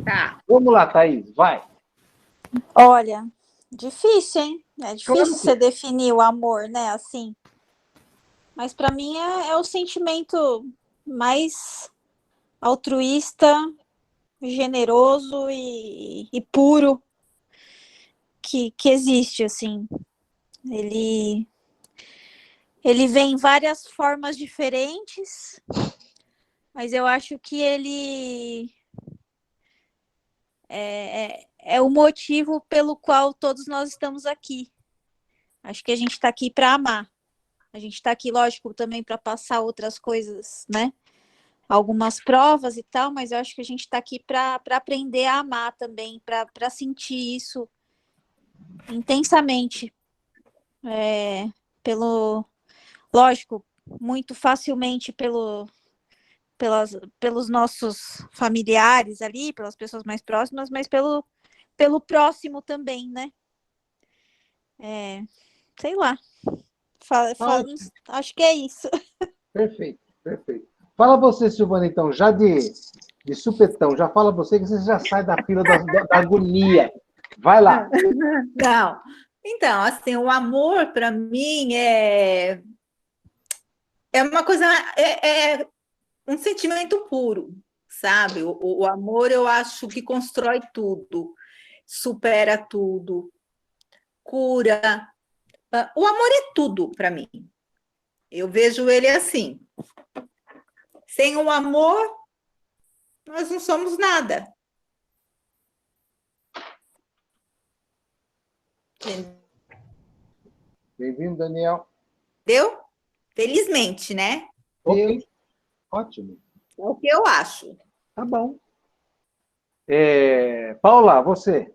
Tá. Vamos lá, Thaís, vai. Olha, difícil, hein? É difícil Claro que você definir o amor, né? Assim. Mas para mim é o sentimento mais altruísta, generoso e puro que existe, assim. Ele, ele vem em várias formas diferentes, mas eu acho que ele é o motivo pelo qual todos nós estamos aqui. Acho que a gente está aqui para amar. A gente está aqui, lógico, também para passar outras coisas, né? Algumas provas e tal, mas eu acho que a gente está aqui para aprender a amar também, para sentir isso intensamente. Pelo, lógico, muito facilmente pelos nossos familiares ali, pelas pessoas mais próximas, mas pelo próximo também, né? Sei lá. Ah, Acho que é isso. perfeito, perfeito. Fala você, Silvana, então, já de supetão, já fala você que você já sai da fila da agonia. Vai lá. Não. Então, assim, o amor para mim é uma coisa, é um sentimento puro, sabe? O amor eu acho que constrói tudo, supera tudo, cura. O amor é tudo para mim. Eu vejo ele assim. Sem o amor, nós não somos nada. Bem-vindo, Daniel. Entendeu? Felizmente, né? Ok, ótimo. É o que eu acho. Tá bom. Paula, você.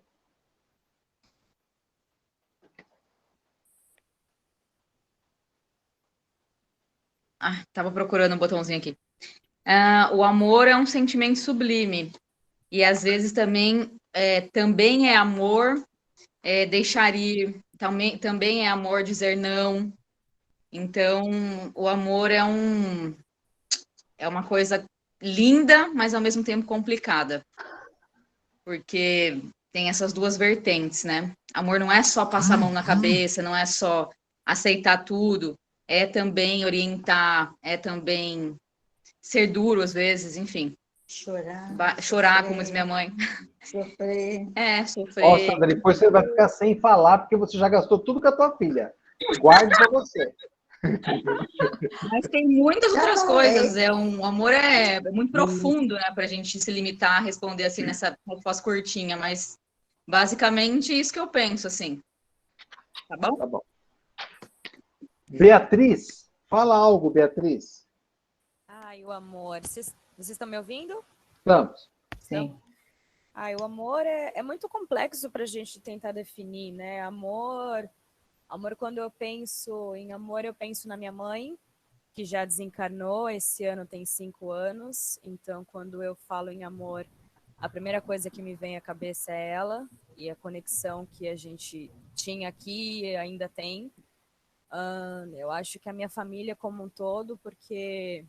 Tava procurando um botãozinho aqui. O amor é um sentimento sublime. E às vezes também é amor deixar ir, também é amor dizer não. Então, o amor é uma coisa linda, mas ao mesmo tempo complicada. Porque tem essas duas vertentes, né? Amor não é só passar a mão na cabeça, não é só aceitar tudo, é também orientar, é também ser duro às vezes, enfim. Chorar, como diz minha mãe. Sofrer. Ó, Sofrer. Sandra, depois você vai ficar sem falar, porque você já gastou tudo com a tua filha. Guarde pra você. Mas tem muitas outras coisas. O amor é muito profundo, né, para a gente se limitar a responder assim nessa resposta curtinha, mas basicamente isso que eu penso, assim. Tá bom? Tá bom. Beatriz, fala algo, Beatriz. Ai, o amor. Vocês estão me ouvindo? Vamos. Sim. Ai, o amor é muito complexo para a gente tentar definir, né? Amor, quando eu penso em amor, eu penso na minha mãe, que já desencarnou, esse ano tem 5 anos. Então, quando eu falo em amor, a primeira coisa que me vem à cabeça é ela e a conexão que a gente tinha aqui e ainda tem. Eu acho que a minha família como um todo, porque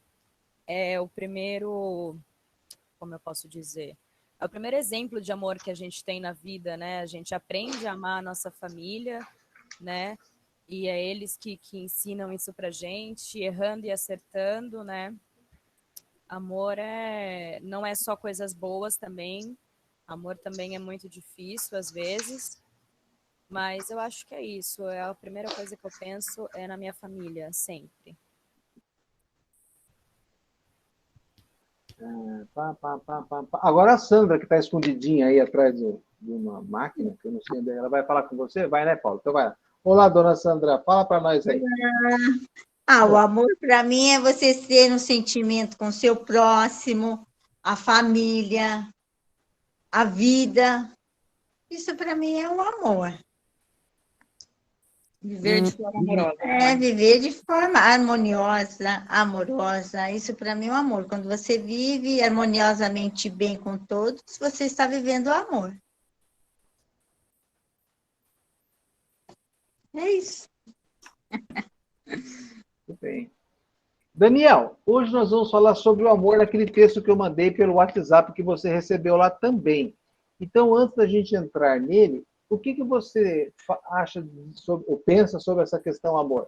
é o primeiro, como eu posso dizer, é o primeiro exemplo de amor que a gente tem na vida, né? A gente aprende a amar a nossa família, né? E é eles que ensinam isso pra gente, errando e acertando, né? Amor não é só coisas boas também. Amor também é muito difícil às vezes, mas eu acho que é isso. É a primeira coisa que eu penso é na minha família, sempre. Agora a Sandra, que está escondidinha aí atrás de uma máquina, que eu não sei onde é, ela vai falar com você? Vai, né, Paulo? Então vai. Olá, dona Sandra, fala para nós aí. O amor para mim é você ter um sentimento com o seu próximo, a família, a vida. Isso para mim é o amor. Viver de forma amorosa. Viver de forma harmoniosa, amorosa. Isso para mim é o amor. Quando você vive harmoniosamente bem com todos, você está vivendo o amor. É isso. Muito bem. Daniel, hoje nós vamos falar sobre o amor naquele texto que eu mandei pelo WhatsApp que você recebeu lá também. Então, antes da gente entrar nele, o que você acha sobre, ou pensa sobre essa questão amor?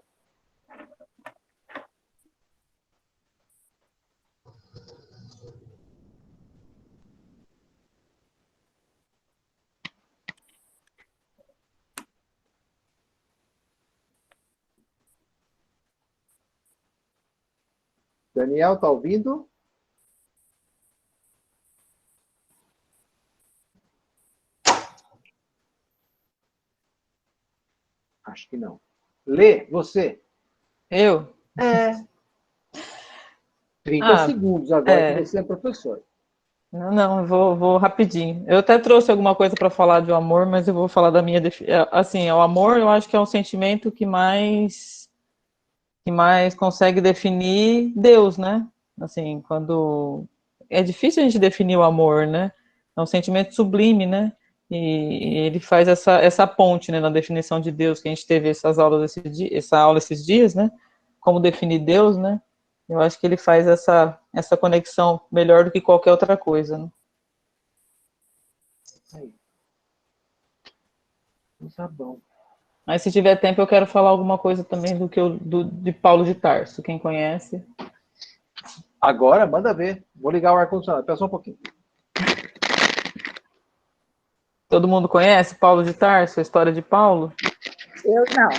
Daniel, está ouvindo? Acho que não. Lê, você. Eu? 30 Ah, segundos agora é. que você é professor. Não, eu vou rapidinho. Eu até trouxe alguma coisa para falar de amor, mas eu vou falar da minha assim, o amor, eu acho que é um sentimento que mais consegue definir Deus, né? Assim, quando é difícil a gente definir o amor, né? É um sentimento sublime, né? E ele faz essa ponte, né, na definição de Deus, que a gente teve essa aula esses dias, né? Como definir Deus, né? Eu acho que ele faz essa conexão melhor do que qualquer outra coisa, né? Aí. Tá bom. Mas se tiver tempo, eu quero falar alguma coisa também de Paulo de Tarso, quem conhece. Agora, manda ver. Vou ligar o ar-condicionado. Espera só um pouquinho. Todo mundo conhece Paulo de Tarso, a história de Paulo? Eu não.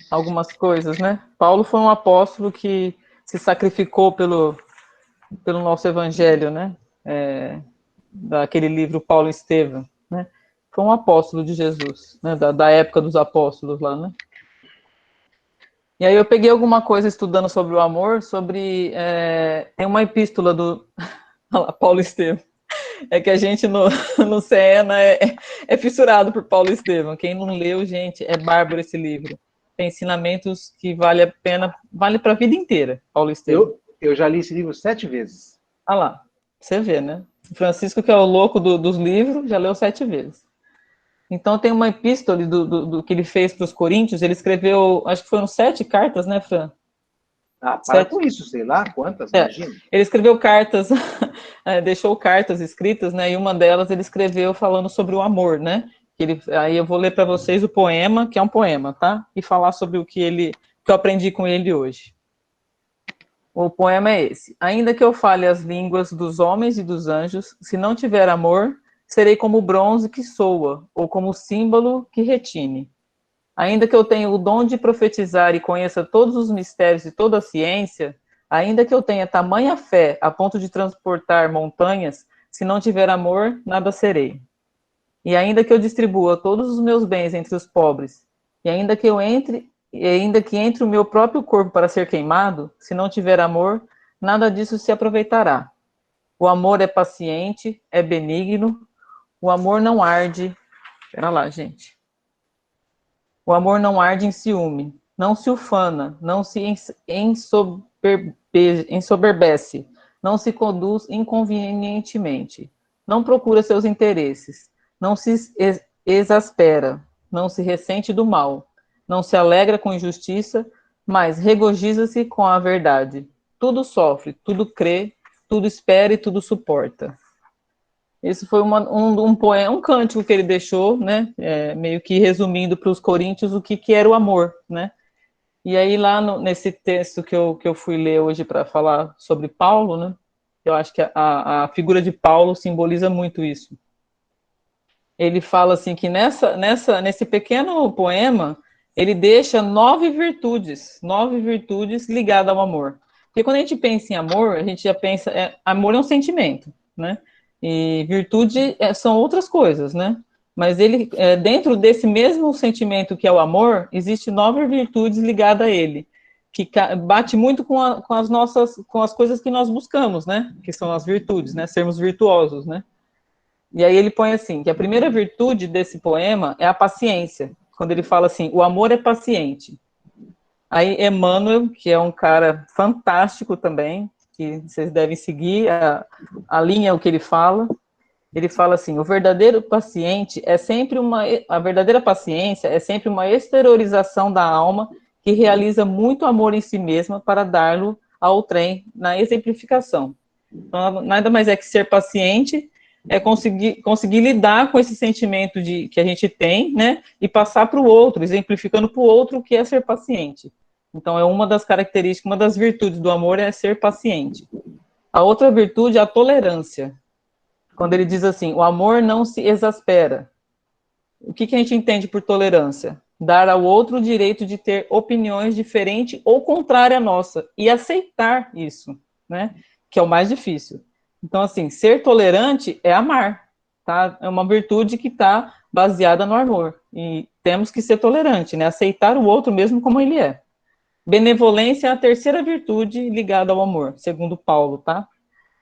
Algumas coisas, né? Paulo foi um apóstolo que se sacrificou pelo nosso evangelho, né? Daquele livro Paulo e Estevão, né? Foi um apóstolo de Jesus, né? Da época dos apóstolos lá, né? E aí eu peguei alguma coisa estudando sobre o amor, tem uma epístola do olha lá, Paulo Estevão. É que a gente no Sena é fissurado por Paulo Estevão. Quem não leu, gente, é bárbaro esse livro. Tem ensinamentos que vale a pena, vale para a vida inteira, Paulo Estevão. Eu já li esse livro 7 vezes. Ah lá, você vê, né? O Francisco, que é o louco dos livros, já leu 7 vezes. Então tem uma epístola do que ele fez para os Coríntios, ele escreveu, acho que foram 7 cartas, né, Fran? Ah, para com isso, sei lá quantas, imagina. Ele escreveu cartas, deixou cartas escritas, né? E uma delas ele escreveu falando sobre o amor, né? Aí eu vou ler para vocês o poema, que é um poema, tá? E falar sobre o que eu aprendi com ele hoje. O poema é esse: ainda que eu fale as línguas dos homens e dos anjos, se não tiver amor, serei como o bronze que soa, ou como o símbolo que retine. Ainda que eu tenha o dom de profetizar e conheça todos os mistérios e toda a ciência, ainda que eu tenha tamanha fé a ponto de transportar montanhas, se não tiver amor, nada serei. E ainda que eu distribua todos os meus bens entre os pobres, e ainda que entre o meu próprio corpo para ser queimado, se não tiver amor, nada disso se aproveitará. O amor é paciente, é benigno, o amor não arde. Espera lá, gente. O amor não arde em ciúme, não se ufana, não se ensoberbece, não se conduz inconvenientemente, não procura seus interesses, não se exaspera, não se ressente do mal, não se alegra com injustiça, mas regozija-se com a verdade. Tudo sofre, tudo crê, tudo espera e tudo suporta. Esse foi um poema, um cântico que ele deixou, né? Meio que resumindo para os coríntios o que era o amor, né? E aí lá nesse texto que eu fui ler hoje para falar sobre Paulo, né? Eu acho que a figura de Paulo simboliza muito isso. Ele fala assim que nesse pequeno poema ele deixa 9 virtudes ligadas ao amor. Porque quando a gente pensa em amor, a gente já pensa, amor é um sentimento, né? E virtude são outras coisas, né? Mas ele, dentro desse mesmo sentimento que é o amor, existe 9 virtudes ligadas a ele, que bate muito com as coisas que nós buscamos, né? Que são as virtudes, né? Sermos virtuosos, né? E aí ele põe assim, que a primeira virtude desse poema é a paciência. Quando ele fala assim, o amor é paciente. Aí Emmanuel, que é um cara fantástico também, que vocês devem seguir a linha, o que ele fala assim, a verdadeira paciência é sempre uma exteriorização da alma que realiza muito amor em si mesma para dar-lo ao trem na exemplificação. Então, nada mais é que ser paciente, é conseguir lidar com esse sentimento que a gente tem, né, e passar para o outro, exemplificando para o outro o que é ser paciente. Então, é uma das características, uma das virtudes do amor é ser paciente. A outra virtude é a tolerância. Quando ele diz assim, o amor não se exaspera. O que a gente entende por tolerância? Dar ao outro o direito de ter opiniões diferentes ou contrárias à nossa, e aceitar isso, né, que é o mais difícil. Então, assim, ser tolerante é amar, tá? É uma virtude que está baseada no amor. E temos que ser tolerante, né? Aceitar o outro mesmo como ele é. Benevolência é a terceira virtude ligada ao amor, segundo Paulo, tá?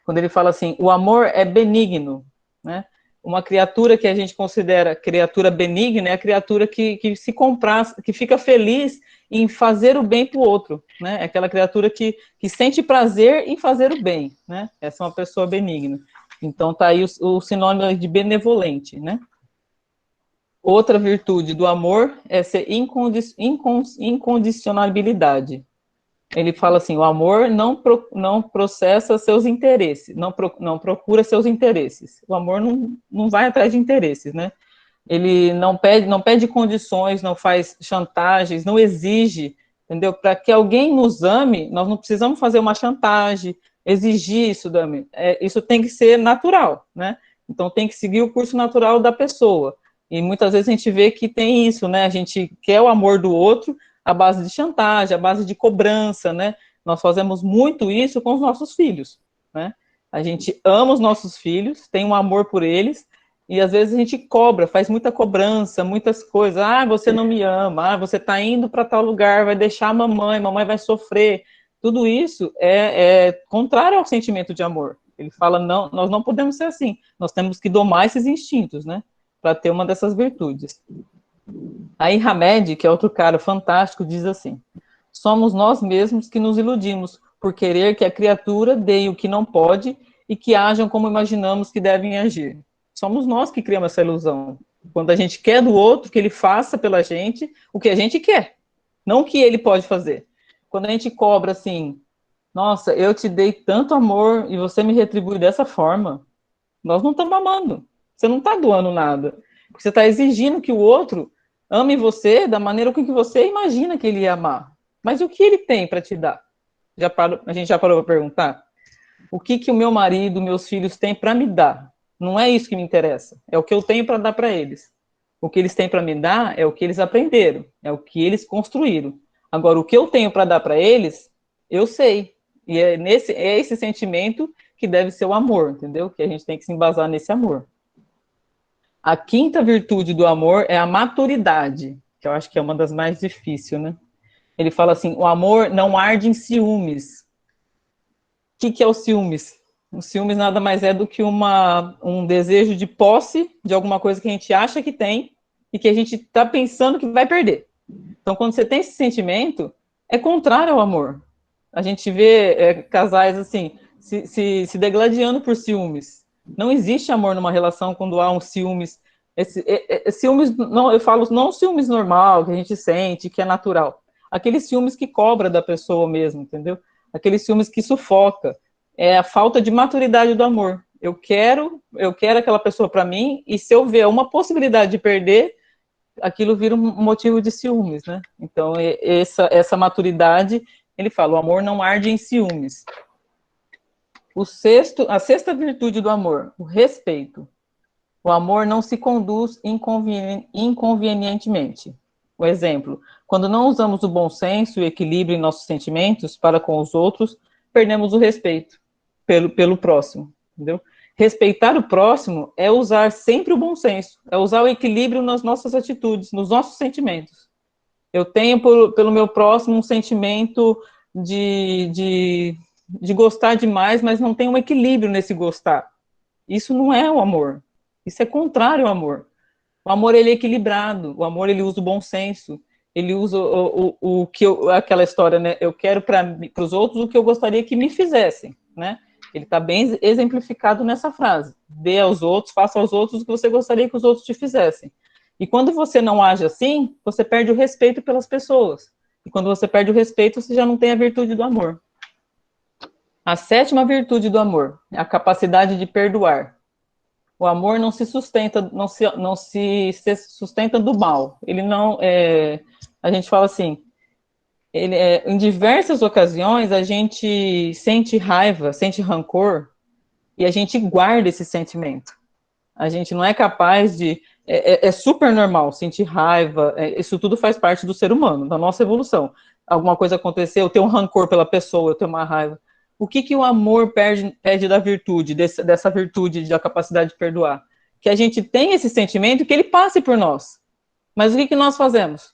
Quando ele fala assim, o amor é benigno, né? Uma criatura que a gente considera criatura benigna é a criatura que se compraz, que fica feliz em fazer o bem para o outro, né? É aquela criatura que sente prazer em fazer o bem, né? Essa é uma pessoa benigna. Então, tá aí o sinônimo de benevolente, né? Outra virtude do amor é ser incondicionalidade. Ele fala assim, o amor não processa seus interesses, não procura seus interesses. O amor não vai atrás de interesses, né? Ele não pede condições, não faz chantagens, não exige, entendeu? Para que alguém nos ame, nós não precisamos fazer uma chantagem, exigir isso, isso tem que ser natural, né? Então tem que seguir o curso natural da pessoa. E muitas vezes a gente vê que tem isso, né? A gente quer o amor do outro à base de chantagem, à base de cobrança, né? Nós fazemos muito isso com os nossos filhos, né? A gente ama os nossos filhos, tem um amor por eles, e às vezes a gente cobra, faz muita cobrança, muitas coisas. Ah, você não me ama, ah, você está indo para tal lugar, vai deixar a mamãe vai sofrer. Tudo isso é contrário ao sentimento de amor. Ele fala, não, nós não podemos ser assim, nós temos que domar esses instintos, né? Para ter uma dessas virtudes. Aí Hamed, que é outro cara fantástico, diz assim, somos nós mesmos que nos iludimos por querer que a criatura dê o que não pode e que ajam como imaginamos que devem agir. Somos nós que criamos essa ilusão. Quando a gente quer do outro que ele faça pela gente o que a gente quer, não o que ele pode fazer. Quando a gente cobra assim, nossa, eu te dei tanto amor e você me retribui dessa forma, nós não estamos amando. Você não está doando nada. Você está exigindo que o outro ame você da maneira com que você imagina que ele ia amar. Mas o que ele tem para te dar? A gente já parou para perguntar? O que o meu marido, meus filhos têm para me dar? Não é isso que me interessa. É o que eu tenho para dar para eles. O que eles têm para me dar é o que eles aprenderam, é o que eles construíram. Agora, o que eu tenho para dar para eles, eu sei. E é esse sentimento que deve ser o amor, entendeu? Que a gente tem que se embasar nesse amor. A quinta virtude do amor é a maturidade, que eu acho que é uma das mais difíceis, né? Ele fala assim, o amor não arde em ciúmes. O que é o ciúmes? O ciúmes nada mais é do que um desejo de posse de alguma coisa que a gente acha que tem e que a gente está pensando que vai perder. Então, quando você tem esse sentimento, é contrário ao amor. A gente vê casais assim, se degladiando por ciúmes. Não existe amor numa relação quando há um ciúmes. Ciúmes, não, eu falo não ciúmes normal, que a gente sente, que é natural. Aqueles ciúmes que cobra da pessoa mesmo, entendeu? Aqueles ciúmes que sufoca. É a falta de maturidade do amor. Eu quero aquela pessoa para mim, e se eu ver uma possibilidade de perder, aquilo vira um motivo de ciúmes, né? Então, essa maturidade, ele fala, o amor não arde em ciúmes. A sexta virtude do amor, o respeito. O amor não se conduz inconvenientemente. O exemplo, quando não usamos o bom senso e o equilíbrio em nossos sentimentos para com os outros, perdemos o respeito pelo próximo, entendeu? Respeitar o próximo é usar sempre o bom senso, é usar o equilíbrio nas nossas atitudes, nos nossos sentimentos. Eu tenho pelo meu próximo um sentimento de gostar demais, mas não tem um equilíbrio nesse gostar. Isso não é o amor. Isso é contrário ao amor. O amor, ele é equilibrado. O amor, ele usa o bom senso. Ele usa aquela história, né? Eu quero para os outros o que eu gostaria que me fizessem, né? Ele está bem exemplificado nessa frase. Dê aos outros, faça aos outros o que você gostaria que os outros te fizessem. E quando você não age assim, você perde o respeito pelas pessoas. E quando você perde o respeito, você já não tem a virtude do amor. A sétima virtude do amor é a capacidade de perdoar. O amor não se sustenta, não se sustenta do mal. Ele não, a gente fala assim, em diversas ocasiões a gente sente raiva, sente rancor, e a gente guarda esse sentimento. A gente não é capaz de... É super normal sentir raiva, isso tudo faz parte do ser humano, da nossa evolução. Alguma coisa aconteceu, eu tenho um rancor pela pessoa, eu tenho uma raiva. O que o amor pede da virtude, dessa virtude da capacidade de perdoar? Que a gente tenha esse sentimento, que ele passe por nós. Mas o que nós fazemos?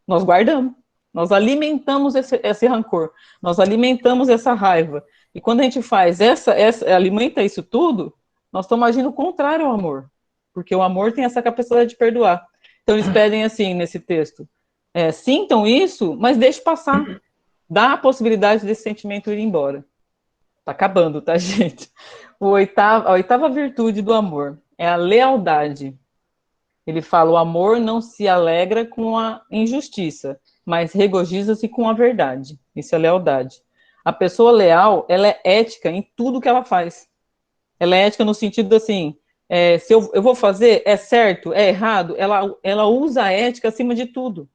Nós guardamos. Nós alimentamos esse rancor. Nós alimentamos essa raiva. E quando a gente faz alimenta isso tudo, nós estamos agindo contrário ao amor. Porque o amor tem essa capacidade de perdoar. Então eles pedem assim, nesse texto, sintam isso, mas deixe passar. Dá a possibilidade desse sentimento ir embora. Tá acabando, tá, gente? A oitava virtude do amor é a lealdade. Ele fala, o amor não se alegra com a injustiça, mas regozija-se com a verdade. Isso é lealdade. A pessoa leal, ela é ética em tudo que ela faz. Ela é ética no sentido assim, se eu vou fazer, é certo, é errado, ela usa a ética acima de tudo.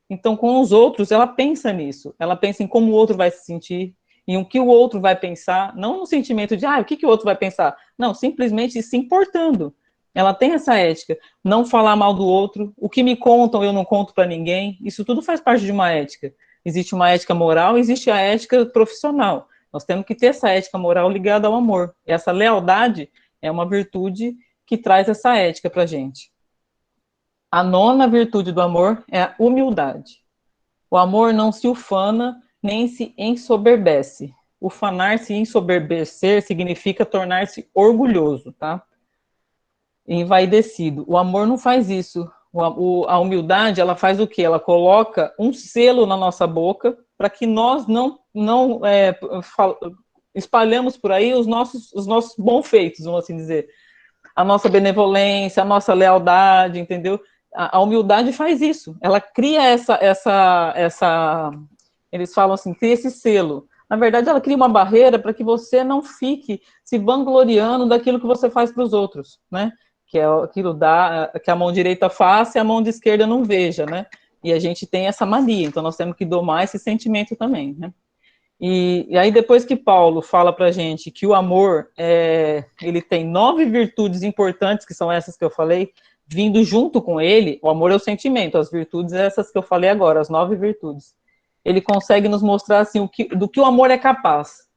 Então, com os outros, ela pensa nisso. Ela pensa em como o outro vai se sentir, em o que o outro vai pensar, não no sentimento de, o que o outro vai pensar? Não, simplesmente se importando. Ela tem essa ética, não falar mal do outro, o que me contam eu não conto para ninguém, isso tudo faz parte de uma ética. Existe uma ética moral, existe a ética profissional. Nós temos que ter essa ética moral ligada ao amor. E essa lealdade é uma virtude que traz essa ética para a gente. A nona virtude do amor é a humildade. O amor não se ufana, nem se ensoberbece. Ufanar-se e ensoberbecer significa tornar-se orgulhoso, tá? Envaidecido. O amor não faz isso. A humildade, ela faz o quê? Ela coloca um selo na nossa boca para que nós não espalhamos por aí os nossos bons feitos, vamos assim dizer. A nossa benevolência, a nossa lealdade, entendeu? A humildade faz isso. Ela cria eles falam assim, cria esse selo. Na verdade, ela cria uma barreira para que você não fique se vangloriando daquilo que você faz para os outros, né? Que é aquilo que a mão direita faça e a mão de esquerda não veja, né? E a gente tem essa mania, então nós temos que domar esse sentimento também, né? E aí depois que Paulo fala para a gente que o amor, ele tem 9 virtudes importantes, que são essas que eu falei, vindo junto com ele, o amor é o sentimento, as virtudes essas que eu falei agora, as 9 virtudes. Ele consegue nos mostrar assim, do que o amor é capaz.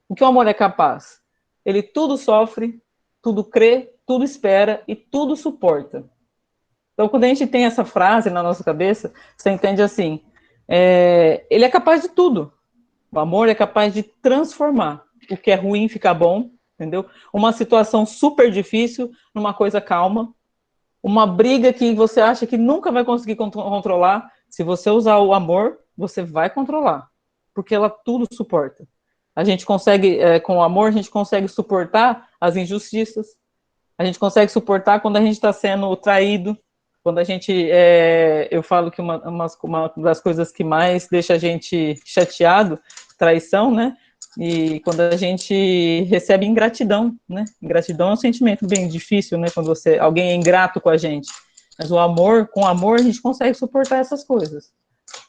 O que o amor é capaz? Ele tudo sofre, tudo crê, tudo espera e tudo suporta. Então, quando a gente tem essa frase na nossa cabeça, você entende assim, ele é capaz de tudo. O amor é capaz de transformar o que é ruim ficar bom, entendeu? Uma situação super difícil numa coisa calma. Uma briga que você acha que nunca vai conseguir controlar, se você usar o amor, você vai controlar. Porque ela tudo suporta. A gente consegue, com o amor, a gente consegue suportar as injustiças. A gente consegue suportar quando a gente está sendo traído. Quando a gente, eu falo que uma das coisas que mais deixa a gente chateado, traição, né? E quando a gente recebe ingratidão, né? Ingratidão é um sentimento bem difícil, né? Quando alguém é ingrato com a gente. Mas com o amor, a gente consegue suportar essas coisas.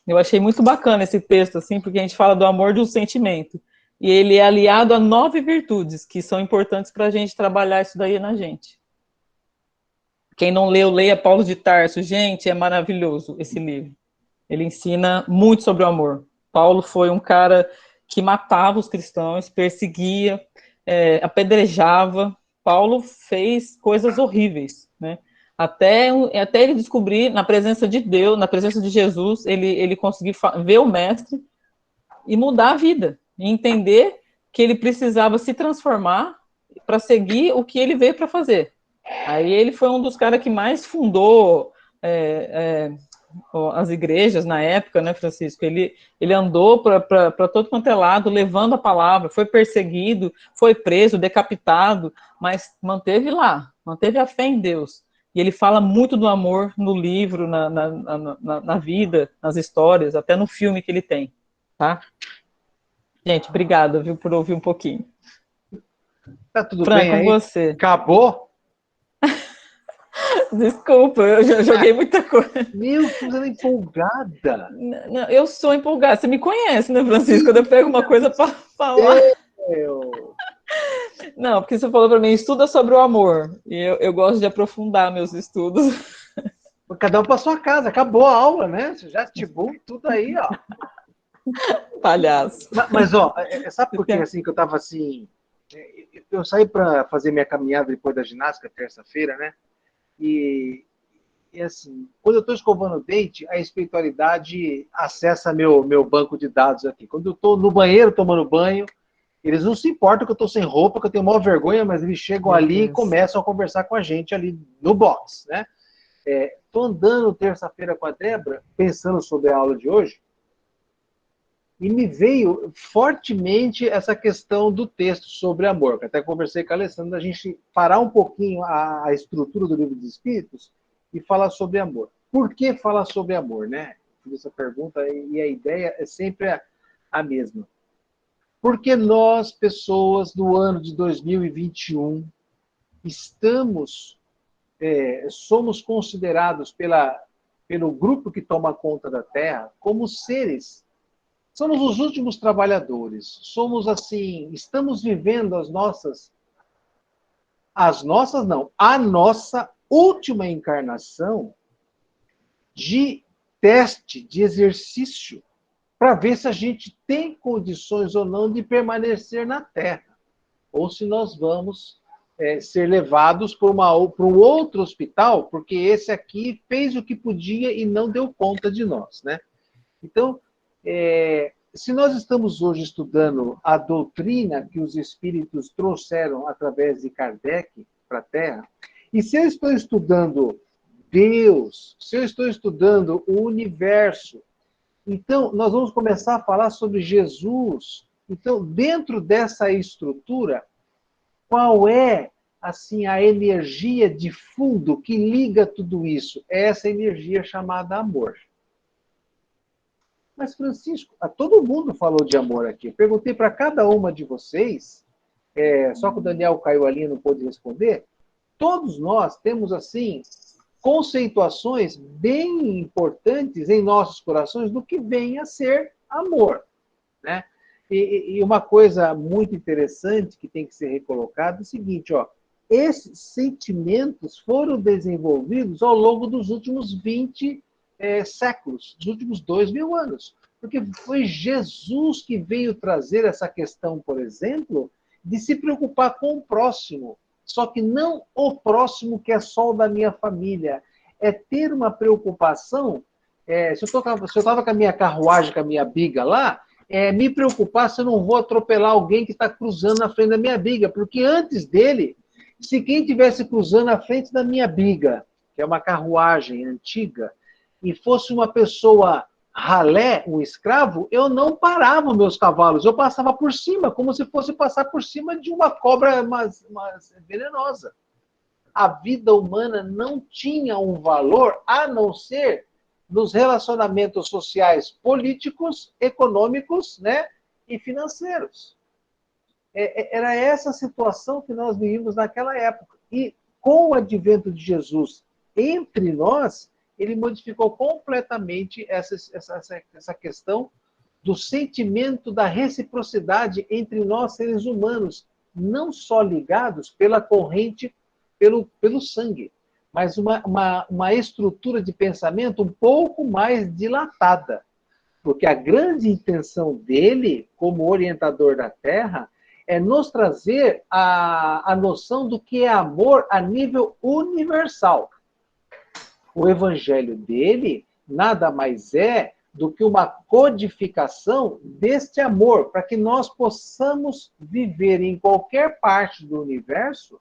Eu achei muito bacana esse texto, assim, porque a gente fala do amor do sentimento. E ele é aliado a 9 virtudes, que são importantes para a gente trabalhar isso daí na gente. Quem não leu, leia Paulo de Tarso. Gente, é maravilhoso esse livro. Ele ensina muito sobre o amor. Paulo foi um cara que matava os cristãos, perseguia, apedrejava. Paulo fez coisas horríveis, né? Até ele descobrir, na presença de Deus, na presença de Jesus, ele conseguir ver o mestre e mudar a vida. E entender que ele precisava se transformar para seguir o que ele veio para fazer. Aí ele foi um dos caras que mais fundou as igrejas na época, né, Francisco? Ele andou para todo quanto é lado, levando a palavra, foi perseguido, foi preso, decapitado, mas manteve a fé em Deus. E ele fala muito do amor no livro, na vida, nas histórias, até no filme que ele tem, tá? Gente, obrigada, viu, por ouvir um pouquinho. Tá tudo Fran, bem com aí? você. Acabou? Desculpa, eu já joguei muita coisa. Meu, que você é empolgada. Não, eu sou empolgada. Você me conhece, né, Francisco? Quando eu pego uma coisa para falar. Meu. Não, porque você falou para mim, estuda sobre o amor. E eu gosto de aprofundar meus estudos. Cada um para sua casa, acabou a aula, né? Você já tibum tudo aí, ó. Palhaço. Mas ó, sabe por que assim que eu tava assim? Eu saí para fazer minha caminhada depois da ginástica, terça-feira, né? E assim, quando eu estou escovando o dente, a espiritualidade acessa meu banco de dados aqui. Quando eu estou no banheiro tomando banho, eles não se importam que eu estou sem roupa, que eu tenho maior vergonha, mas eles chegam ali e começam a conversar com a gente ali no box, né? Estou andando terça-feira com a Débora, pensando sobre a aula de hoje, e me veio fortemente essa questão do texto sobre amor. Que até conversei com a Alessandra, a gente parar um pouquinho a estrutura do Livro dos Espíritos e falar sobre amor. Por que falar sobre amor, né? Fiz essa pergunta e a ideia é sempre a mesma. Porque nós, pessoas do ano de 2021, somos considerados pelo grupo que toma conta da Terra como seres. Somos os últimos trabalhadores. Somos assim, estamos vivendo a nossa última encarnação de teste, de exercício, para ver se a gente tem condições ou não de permanecer na Terra. Ou se nós vamos ser levados para um outro hospital, porque esse aqui fez o que podia e não deu conta de nós, né? Então, se nós estamos hoje estudando a doutrina que os espíritos trouxeram através de Kardec para a Terra, e se eu estou estudando Deus, se eu estou estudando o universo, então nós vamos começar a falar sobre Jesus. Então, dentro dessa estrutura, qual é assim a energia de fundo que liga tudo isso? É essa energia chamada amor. Mas, Francisco, todo mundo falou de amor aqui. Eu perguntei para cada uma de vocês, só que o Daniel caiu ali e não pôde responder. Todos nós temos, assim, conceituações bem importantes em nossos corações do que vem a ser amor, né? E uma coisa muito interessante que tem que ser recolocada é o seguinte, ó, esses sentimentos foram desenvolvidos ao longo dos últimos 20 séculos, dos últimos 2000 anos. Porque foi Jesus que veio trazer essa questão, por exemplo, de se preocupar com o próximo. Só que não o próximo que é só o da minha família. É ter uma preocupação. Se eu estava com a minha carruagem, com a minha biga lá, me preocupar se eu não vou atropelar alguém que está cruzando na frente da minha biga. Porque antes dele, se quem estivesse cruzando na frente da minha biga, que é uma carruagem antiga, e fosse uma pessoa ralé, um escravo, eu não parava meus cavalos, eu passava por cima, como se fosse passar por cima de uma cobra mas venenosa. A vida humana não tinha um valor a não ser nos relacionamentos sociais, políticos, econômicos, né, e financeiros. Era essa situação que nós vivíamos naquela época. E com o advento de Jesus entre nós, ele modificou completamente essa questão do sentimento da reciprocidade entre nós, seres humanos, não só ligados pela corrente, pelo sangue, mas uma estrutura de pensamento um pouco mais dilatada. Porque a grande intenção dele, como orientador da Terra, é nos trazer a noção do que é amor a nível universal. O evangelho dele nada mais é do que uma codificação deste amor, para que nós possamos viver em qualquer parte do universo,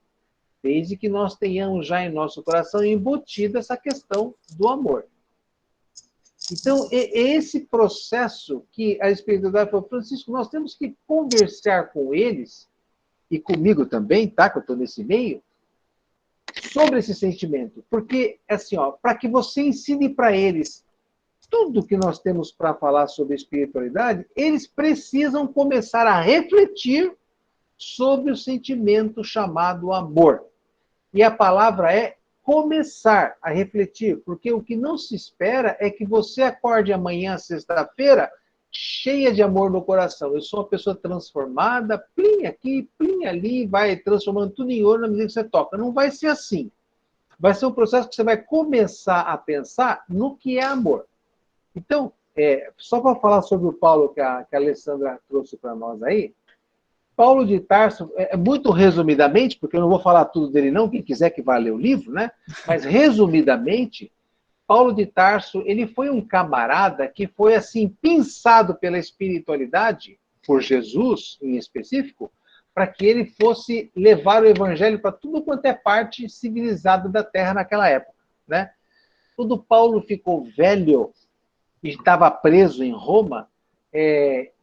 desde que nós tenhamos já em nosso coração embutida essa questão do amor. Então, esse processo que a espiritualidade falou, Francisco, nós temos que conversar com eles, e comigo também, tá? Que eu estou nesse meio, sobre esse sentimento. Porque, assim, ó, para que você ensine para eles tudo que nós temos para falar sobre espiritualidade, eles precisam começar a refletir sobre o sentimento chamado amor. E a palavra é começar a refletir, porque o que não se espera é que você acorde amanhã, sexta-feira, cheia de amor no coração. Eu sou uma pessoa transformada, plim aqui, plim ali, vai transformando tudo em ouro na medida que você toca. Não vai ser assim. Vai ser um processo que você vai começar a pensar no que é amor. Então, só para falar sobre o Paulo que a Alessandra trouxe para nós aí, Paulo de Tarso, muito resumidamente, porque eu não vou falar tudo dele não, quem quiser que vá ler o livro, né? Mas resumidamente, Paulo de Tarso, ele foi um camarada que foi assim pinçado pela espiritualidade, por Jesus em específico, para que ele fosse levar o evangelho para tudo quanto é parte civilizada da terra naquela época, né? Quando Paulo ficou velho e estava preso em Roma,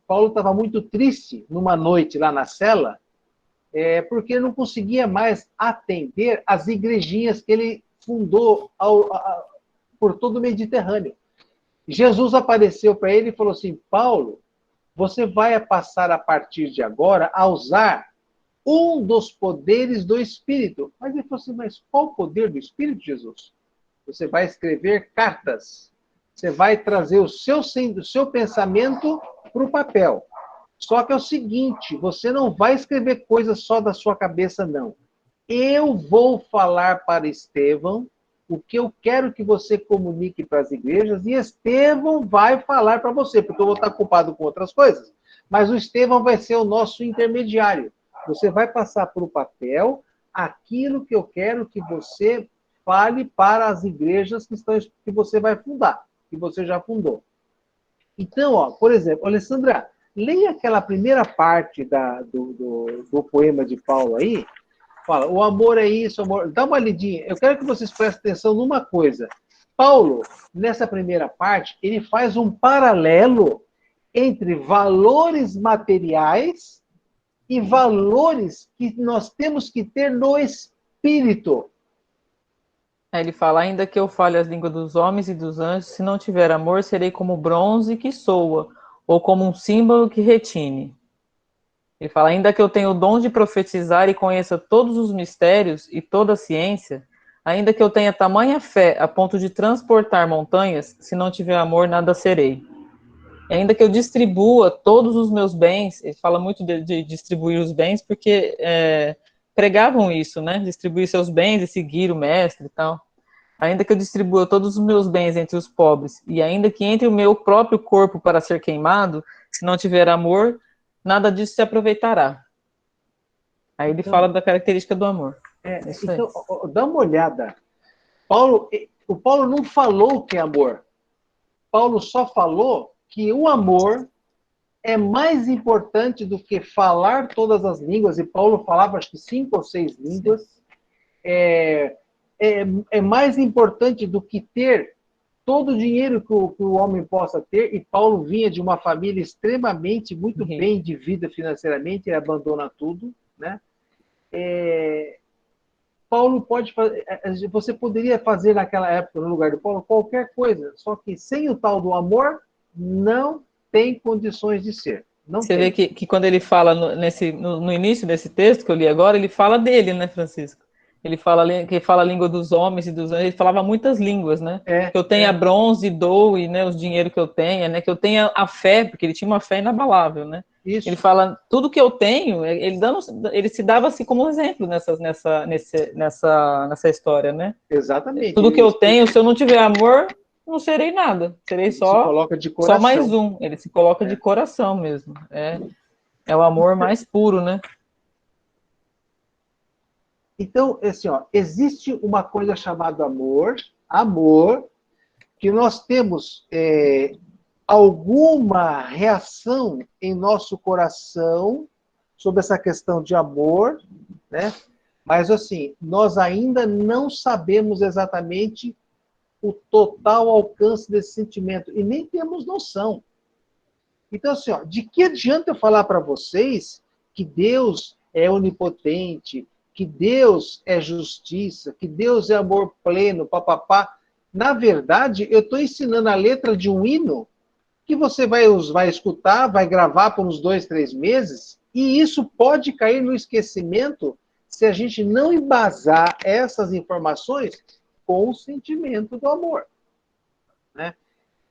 Paulo estava muito triste numa noite lá na cela, porque não conseguia mais atender as igrejinhas que ele fundou por todo o Mediterrâneo. Jesus apareceu para ele e falou assim: Paulo, você vai passar a partir de agora a usar um dos poderes do Espírito. Mas ele falou assim: mas qual o poder do Espírito, Jesus? Você vai escrever cartas. Você vai trazer o seu pensamento para o papel. Só que é o seguinte, você não vai escrever coisas só da sua cabeça, não. Eu vou falar para Estevão o que eu quero que você comunique para as igrejas, e Estevão vai falar para você, porque eu vou estar ocupado com outras coisas. Mas o Estevão vai ser o nosso intermediário. Você vai passar para o papel aquilo que eu quero que você fale para as igrejas que você vai fundar, que você já fundou. Então, ó, por exemplo, Alessandra, leia aquela primeira parte do poema de Paulo aí. Fala, o amor é isso, amor. Dá uma lidinha. Eu quero que vocês prestem atenção numa coisa. Paulo, nessa primeira parte, ele faz um paralelo entre valores materiais e valores que nós temos que ter no espírito. Ele fala, ainda que eu fale as línguas dos homens e dos anjos, se não tiver amor, serei como bronze que soa, ou como um símbolo que retine. Ele fala, ainda que eu tenha o dom de profetizar e conheça todos os mistérios e toda a ciência, ainda que eu tenha tamanha fé a ponto de transportar montanhas, se não tiver amor, nada serei. E ainda que eu distribua todos os meus bens, ele fala muito de distribuir os bens, porque pregavam isso, né? Distribuir seus bens e seguir o mestre e tal. Ainda que eu distribua todos os meus bens entre os pobres, e ainda que entre o meu próprio corpo para ser queimado, se não tiver amor, nada disso se aproveitará. Aí ele fala da característica do amor. Então, dá uma olhada. O Paulo não falou o que é amor. Paulo só falou que o amor é mais importante do que falar todas as línguas, e Paulo falava acho que 5 ou 6 línguas. É mais importante do que ter todo o dinheiro que o homem possa ter, e Paulo vinha de uma família extremamente, muito bem de vida financeiramente, ele abandona tudo, né? Paulo pode fazer, você poderia fazer naquela época, no lugar de Paulo, qualquer coisa, só que sem o tal do amor, não tem condições de ser. Você vê que quando ele fala no início desse texto que eu li agora, ele fala dele, né, Francisco? Ele fala que fala a língua dos homens e dos anjos, ele falava muitas línguas, né? Que eu tenha bronze, doe, né, os dinheiro que eu tenha, né? Que eu tenha a fé, porque ele tinha uma fé inabalável, né? Isso. Ele fala, tudo que eu tenho, ele se dava assim como exemplo nessa história, né? Exatamente. Tudo que eu tenho, se eu não tiver amor, não serei nada. Serei só mais um. Ele se coloca de coração mesmo. É o amor mais puro, né? Então, assim, ó, existe uma coisa chamada amor, que nós temos alguma reação em nosso coração sobre essa questão de amor, né? Mas, assim, nós ainda não sabemos exatamente o total alcance desse sentimento, e nem temos noção. Então, assim, ó, de que adianta eu falar para vocês que Deus é onipotente, que Deus é justiça, que Deus é amor pleno, papapá, Na verdade, eu estou ensinando a letra de um hino que você vai escutar, vai gravar por uns 2, 3 meses, e isso pode cair no esquecimento se a gente não embasar essas informações com o sentimento do amor. Né?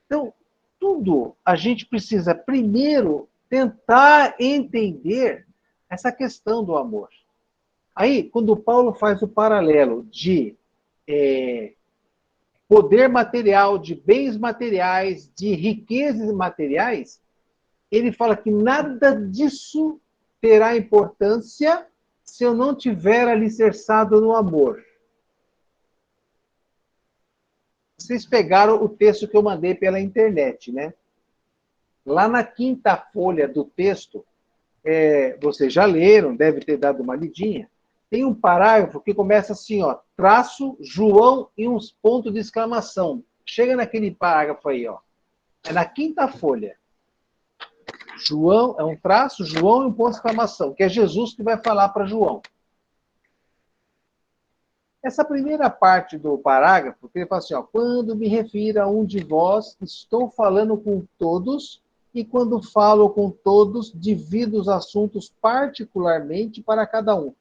Então, tudo a gente precisa primeiro tentar entender essa questão do amor. Aí, quando Paulo faz o paralelo de poder material, de bens materiais, de riquezas materiais, ele fala que nada disso terá importância se eu não tiver alicerçado no amor. Vocês pegaram o texto que eu mandei pela internet, né? Lá na 5ª folha do texto, vocês já leram, deve ter dado uma lidinha, tem um parágrafo que começa assim, ó, traço, João e uns pontos de exclamação. Chega naquele parágrafo aí, ó. É na 5ª folha. João, é um traço, João e um ponto de exclamação, que é Jesus que vai falar para João. Essa primeira parte do parágrafo, ele fala assim, ó, quando me refiro a um de vós, estou falando com todos, e quando falo com todos, divido os assuntos particularmente para cada um.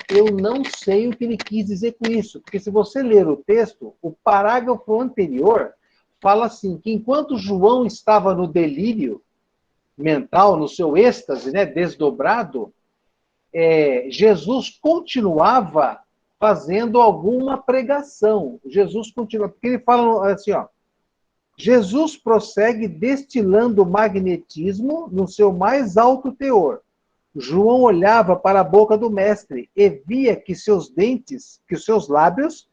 Eu não sei o que ele quis dizer com isso, porque se você ler o texto, o parágrafo anterior fala assim, que enquanto João estava no delírio mental, no seu êxtase, né, desdobrado, Jesus continuava fazendo alguma pregação. Jesus continua, porque ele fala assim, ó, Jesus prossegue destilando magnetismo no seu mais alto teor. João olhava para a boca do mestre e via que seus dentes, que os seus lábios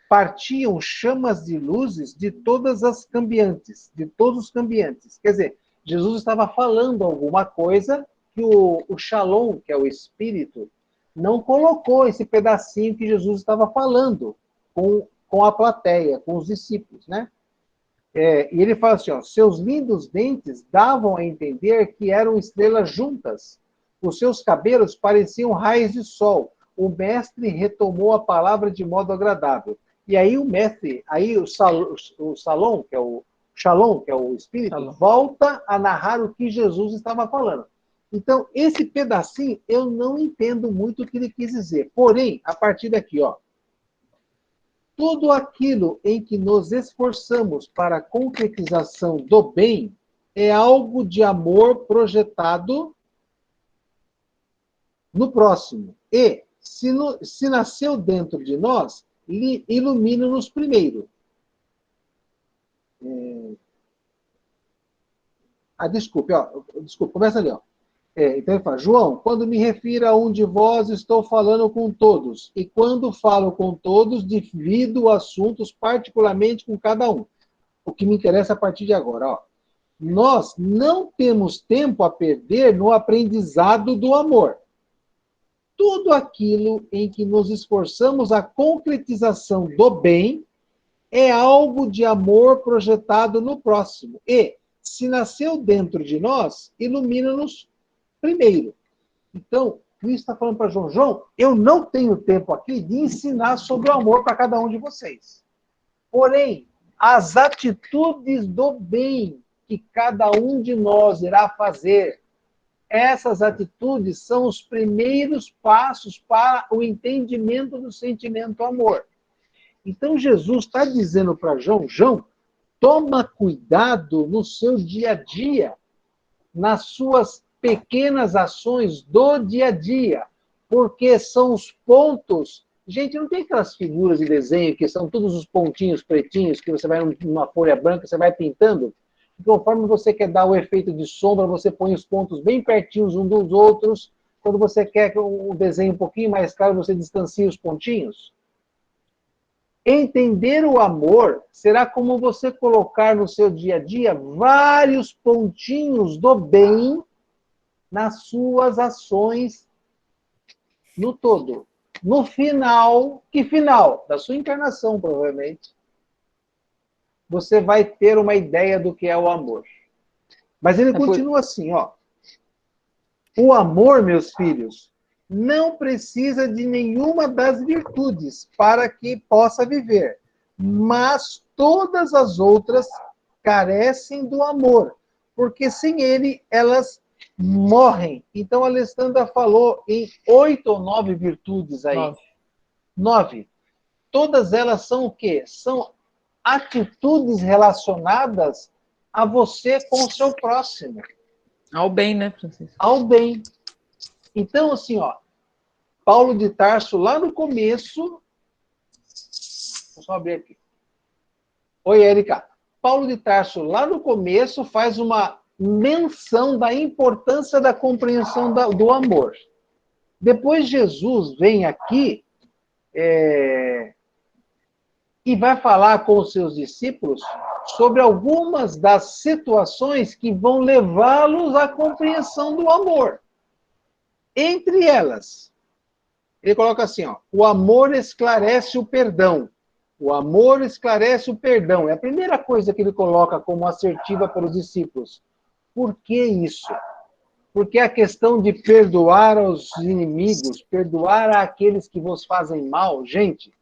partiam chamas de luzes de todas as cambiantes, de todos os cambiantes. Quer dizer, Jesus estava falando alguma coisa que o Shalom, que é o Espírito, não colocou esse pedacinho que Jesus estava falando com a plateia, com os discípulos, né? E ele fala assim, ó, seus lindos dentes davam a entender que eram estrelas juntas. Os seus cabelos pareciam raios de sol. O mestre retomou a palavra de modo agradável. E aí o mestre, aí o Shalom, que é o Espírito, Shalom, volta a narrar o que Jesus estava falando. Então, esse pedacinho, eu não entendo muito o que ele quis dizer. Porém, a partir daqui, ó, tudo aquilo em que nos esforçamos para a concretização do bem é algo de amor projetado no próximo. E, se nasceu dentro de nós, ilumina-nos primeiro. Desculpe, começa ali, ó. Então ele fala, João, quando me refiro a um de vós, estou falando com todos. E quando falo com todos, divido assuntos particularmente com cada um. O que me interessa a partir de agora, ó. Nós não temos tempo a perder no aprendizado do amor. Tudo aquilo em que nos esforçamos a concretização do bem é algo de amor projetado no próximo. E, se nasceu dentro de nós, ilumina-nos primeiro. Então, Cristo está falando para João, João, eu não tenho tempo aqui de ensinar sobre o amor para cada um de vocês. Porém, as atitudes do bem que cada um de nós irá fazer, essas atitudes são os primeiros passos para o entendimento do sentimento amor. Então, Jesus está dizendo para João, João, toma cuidado no seu dia a dia, nas suas pequenas ações do dia a dia, porque são os pontos. Gente, não tem aquelas figuras de desenho que são todos os pontinhos pretinhos que você vai numa folha branca, você vai pintando. E conforme você quer dar o efeito de sombra, você põe os pontos bem pertinhos uns dos outros. Quando você quer um desenho um pouquinho mais claro, você distancia os pontinhos. Entender o amor será como você colocar no seu dia a dia vários pontinhos do bem nas suas ações no todo. No final, que final? Da sua encarnação, provavelmente, você vai ter uma ideia do que é o amor. Mas ele continua assim, ó. O amor, meus filhos, não precisa de nenhuma das virtudes para que possa viver, mas todas as outras carecem do amor, porque sem ele elas morrem. Então, a Alessandra falou em 8 ou 9 virtudes aí. 9. Todas elas são o quê? São atitudes relacionadas a você com o seu próximo. Ao bem, né, Francisco? Ao bem. Então, assim, ó, Paulo de Tarso, lá no começo... Vou só abrir aqui. Oi, Érica. Paulo de Tarso, lá no começo, faz uma menção da importância da compreensão do amor. Depois, Jesus vem aqui e vai falar com os seus discípulos sobre algumas das situações que vão levá-los à compreensão do amor. Entre elas, ele coloca assim, ó, o amor esclarece o perdão. O amor esclarece o perdão. É a primeira coisa que ele coloca como assertiva para os discípulos. Por que isso? Porque a questão de perdoar aos inimigos, perdoar àqueles que vos fazem mal, gente,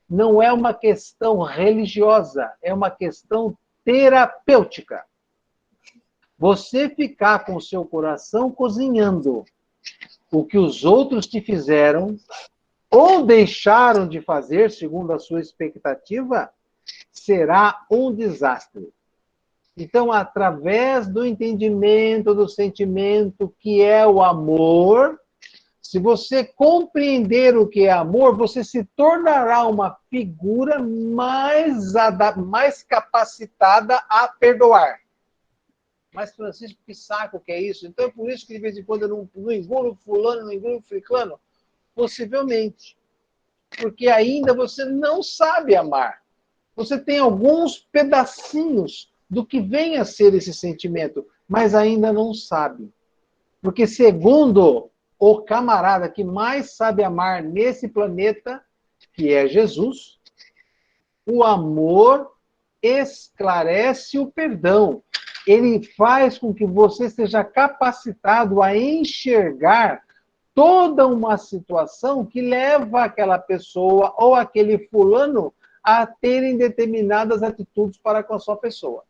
não é uma questão religiosa, é uma questão terapêutica. Você ficar com o seu coração cozinhando o que os outros te fizeram ou deixaram de fazer, segundo a sua expectativa, será um desastre. Então, através do entendimento do sentimento que é o amor, se você compreender o que é amor, você se tornará uma figura mais capacitada a perdoar. Mas, Francisco, que saco que é isso? Então é por isso que de vez em quando eu não engulo fulano, não engulo friclano? Possivelmente. Porque ainda você não sabe amar. Você tem alguns pedacinhos do que vem a ser esse sentimento, mas ainda não sabe. Porque segundo o camarada que mais sabe amar nesse planeta, que é Jesus, o amor esclarece o perdão. Ele faz com que você seja capacitado a enxergar toda uma situação que leva aquela pessoa ou aquele fulano a terem determinadas atitudes para com a sua pessoa.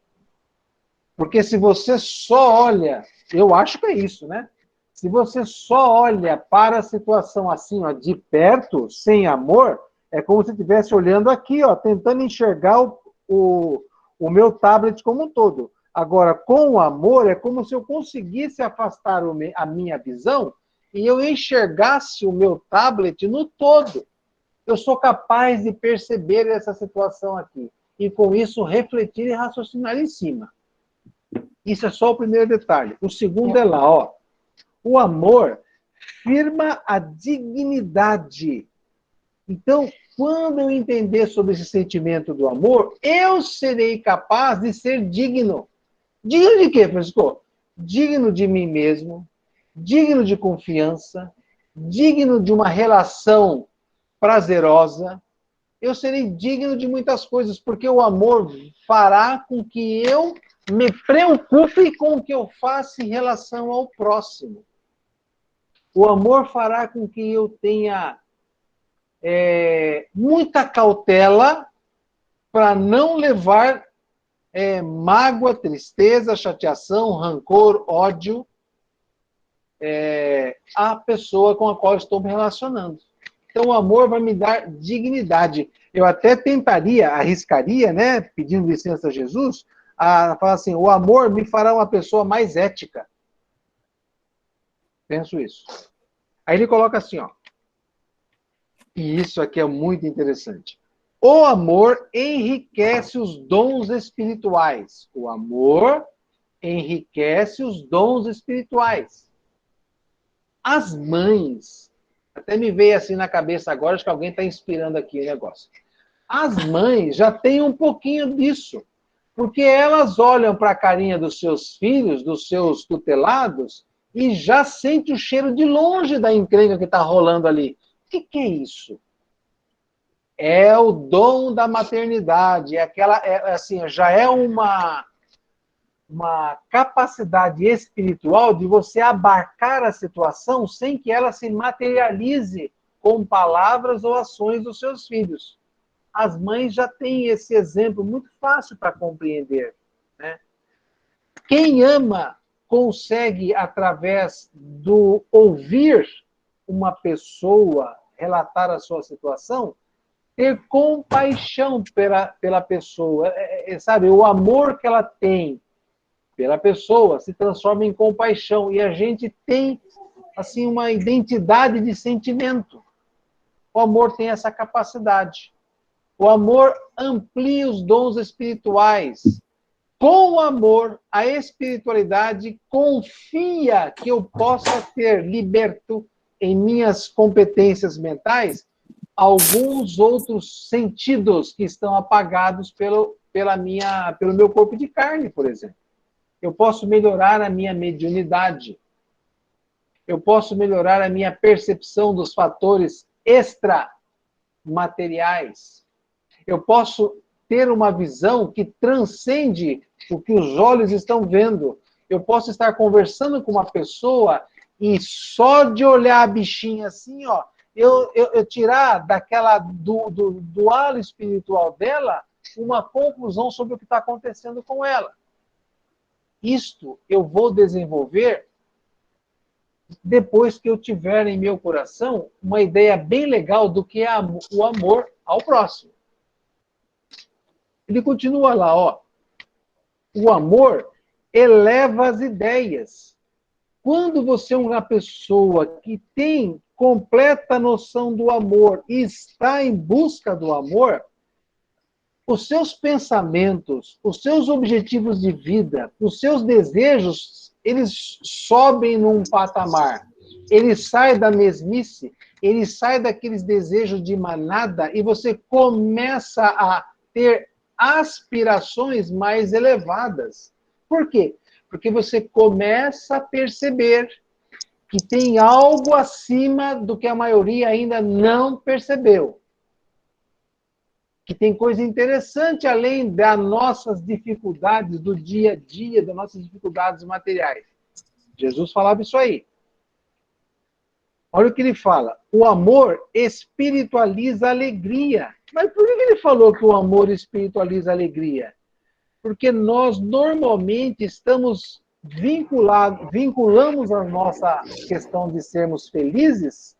Porque se você só olha, eu acho que é isso, né? Se você só olha para a situação assim, ó, de perto, sem amor, é como se estivesse olhando aqui, ó, tentando enxergar o meu tablet como um todo. Agora, com o amor, é como se eu conseguisse afastar a minha visão e eu enxergasse o meu tablet no todo. Eu sou capaz de perceber essa situação aqui. E com isso, refletir e raciocinar em cima. Isso é só o primeiro detalhe. O segundo é lá, ó. O amor firma a dignidade. Então, quando eu entender sobre esse sentimento do amor, eu serei capaz de ser digno. Digno de quê, Francisco? Digno de mim mesmo, digno de confiança, digno de uma relação prazerosa. Eu serei digno de muitas coisas, porque o amor fará com que eu me preocupe com o que eu faço em relação ao próximo. O amor fará com que eu tenha muita cautela para não levar mágoa, tristeza, chateação, rancor, ódio à pessoa com a qual eu estou me relacionando. Então, o amor vai me dar dignidade. Eu até tentaria, arriscaria, né, pedindo licença a Jesus, a falar assim, o amor me fará uma pessoa mais ética. Penso isso. Aí ele coloca assim, ó. E isso aqui é muito interessante. O amor enriquece os dons espirituais. O amor enriquece os dons espirituais. As mães, até me veio assim na cabeça agora, acho que alguém está inspirando aqui o negócio. As mães já têm um pouquinho disso. Porque elas olham para a carinha dos seus filhos, dos seus tutelados, e já sente o cheiro de longe da encrenca que está rolando ali. O que é isso? É o dom da maternidade, assim, já é uma capacidade espiritual de você abarcar a situação sem que ela se materialize com palavras ou ações dos seus filhos. as mães já têm esse exemplo muito fácil para compreender, né? Quem ama consegue, através do ouvir uma pessoa relatar a sua situação, ter compaixão pela pessoa. Sabe, o amor que ela tem pela pessoa se transforma em compaixão. E a gente tem, assim, uma identidade de sentimento. O amor tem essa capacidade. O amor amplia os dons espirituais. Com o amor, a espiritualidade confia que eu possa ter liberto em minhas competências mentais alguns outros sentidos que estão apagados pelo meu corpo de carne, por exemplo. Eu posso melhorar a minha mediunidade. Eu posso melhorar a minha percepção dos fatores extramateriais. Eu posso ter uma visão que transcende o que os olhos estão vendo. Eu posso estar conversando com uma pessoa e só de olhar a bichinha assim, ó, eu tirar do halo espiritual dela uma conclusão sobre o que está acontecendo com ela. Isto eu vou desenvolver depois que eu tiver em meu coração uma ideia bem legal do que é o amor ao próximo. Ele continua lá, ó. O amor eleva as ideias. Quando você é uma pessoa que tem completa noção do amor e está em busca do amor, os seus pensamentos, os seus objetivos de vida, os seus desejos, eles sobem num patamar. Ele sai da mesmice, ele sai daqueles desejos de manada e você começa a ter aspirações mais elevadas. Por quê? Porque você começa a perceber que tem algo acima do que a maioria ainda não percebeu. Que tem coisa interessante além das nossas dificuldades do dia a dia, das nossas dificuldades materiais. Jesus falava isso aí. Olha o que ele fala. O amor espiritualiza a alegria. Mas por que ele falou que o amor espiritualiza a alegria? Porque nós normalmente estamos vinculamos a nossa questão de sermos felizes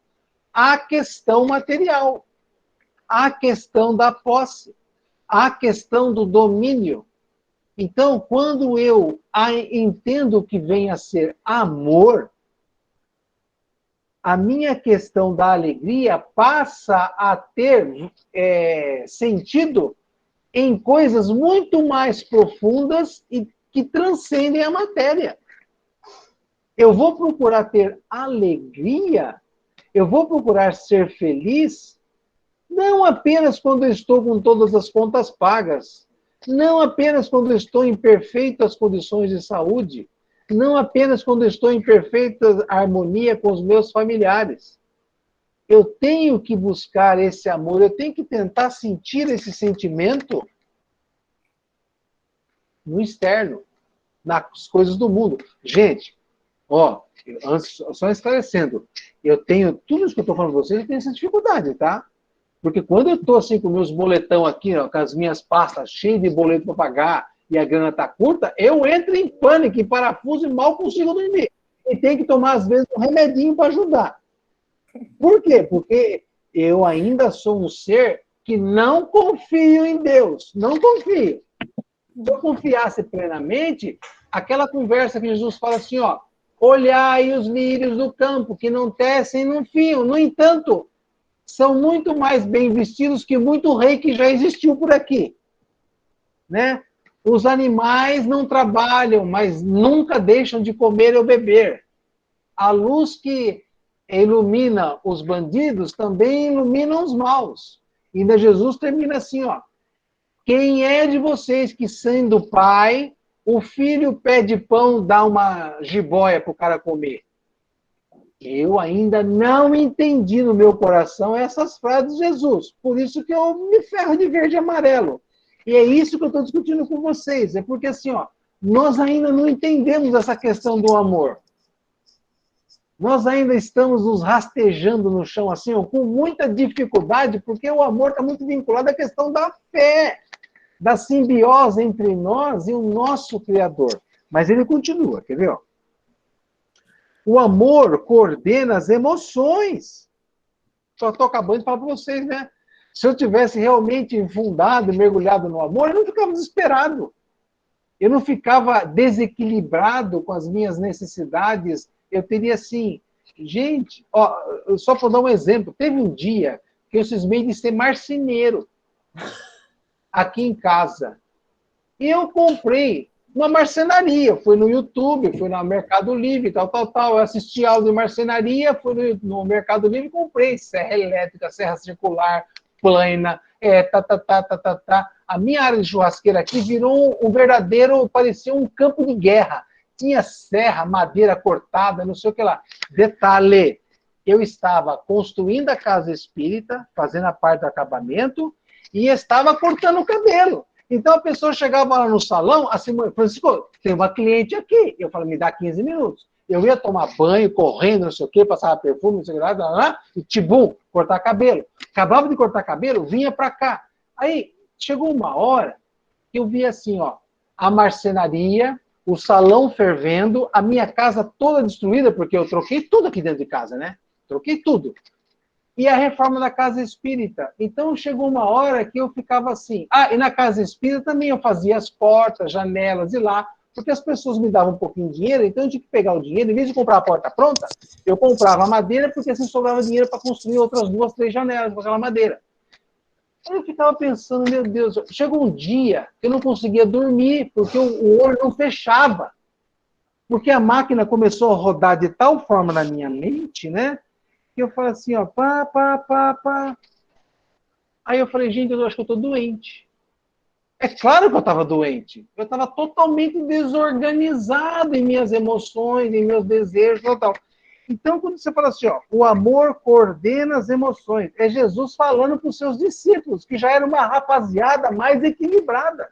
à questão material, à questão da posse, à questão do domínio. Então, quando eu entendo que vem a ser amor, a minha questão da alegria passa a ter sentido em coisas muito mais profundas e que transcendem a matéria. Eu vou procurar ter alegria, eu vou procurar ser feliz, não apenas quando eu estou com todas as contas pagas, não apenas quando eu estou em perfeitas condições de saúde, não apenas quando eu estou em perfeita harmonia com os meus familiares. Eu tenho que buscar esse amor, eu tenho que tentar sentir esse sentimento no externo, nas coisas do mundo. Gente, ó, só esclarecendo, eu tenho, tudo isso que eu estou falando para vocês, eu tenho essa dificuldade, tá? Porque quando eu estou assim com meus boletão aqui, ó, com as minhas pastas cheias de boleto para pagar e a grana está curta, eu entro em pânico, em parafuso e mal consigo dormir. E tem que tomar, às vezes, um remedinho para ajudar. Por quê? Porque eu ainda sou um ser que não confio em Deus. Não confio. Se eu confiasse plenamente, aquela conversa que Jesus fala assim, ó, olhai os lírios do campo, que não tecem nem fiam. No entanto, são muito mais bem vestidos que muito rei que já existiu por aqui. Né? Os animais não trabalham, mas nunca deixam de comer ou beber. A luz que ilumina os bandidos também ilumina os maus. E ainda Jesus termina assim, ó. Quem é de vocês que, sendo pai, o filho pede pão, dá uma jiboia para o cara comer? Eu ainda não entendi no meu coração essas frases de Jesus. Por isso que eu me ferro de verde e amarelo. E é isso que eu estou discutindo com vocês. É porque, assim, ó, nós ainda não entendemos essa questão do amor. Nós ainda estamos nos rastejando no chão assim, ó, com muita dificuldade, porque o amor está muito vinculado à questão da fé, da simbiose entre nós e o nosso Criador. Mas ele continua, quer ver? Ó? O amor coordena as emoções. Só estou acabando de falar para vocês, né? Se eu tivesse realmente infundado, mergulhado no amor, eu não ficava desesperado. Eu não ficava desequilibrado com as minhas necessidades. Eu teria assim, gente, ó, só para dar um exemplo, teve um dia que eu cismei de ser marceneiro aqui em casa. E eu comprei uma marcenaria. Fui no YouTube, fui no Mercado Livre, tal. Eu assisti aula de marcenaria, fui no Mercado Livre e comprei serra elétrica, serra circular, plana, A minha área de churrasqueira aqui virou um verdadeiro, parecia um campo de guerra. Tinha serra, madeira cortada, não sei o que lá. Detalhe, eu estava construindo a casa espírita, fazendo a parte do acabamento, e estava cortando o cabelo. Então a pessoa chegava lá no salão, assim, Francisco, tem uma cliente aqui. Eu falei, me dá 15 minutos. Eu ia tomar banho, correndo, não sei o quê, passava perfume, não sei o que lá, e tibum, cortar cabelo. Acabava de cortar cabelo, vinha para cá. Aí chegou uma hora que eu vi assim, ó, a marcenaria, o salão fervendo, a minha casa toda destruída, porque eu troquei tudo aqui dentro de casa, né? Troquei tudo. E a reforma da casa espírita. Então chegou uma hora que eu ficava assim. Ah, e na casa espírita também eu fazia as portas, janelas e lá, porque as pessoas me davam um pouquinho de dinheiro, então eu tinha que pegar o dinheiro, em vez de comprar a porta pronta, eu comprava a madeira, porque assim sobrava dinheiro para construir outras 2, 3 janelas com aquela madeira. Eu ficava pensando, meu Deus, chegou um dia que eu não conseguia dormir, porque o olho não fechava. Porque a máquina começou a rodar de tal forma na minha mente, né? Que eu falei assim, ó, pá. Aí eu falei, gente, eu acho que eu tô doente. É claro que eu estava doente. Eu estava totalmente desorganizado em minhas emoções, em meus desejos, tal. Então, quando você fala assim, ó, o amor coordena as emoções, é Jesus falando para os seus discípulos, que já era uma rapaziada mais equilibrada.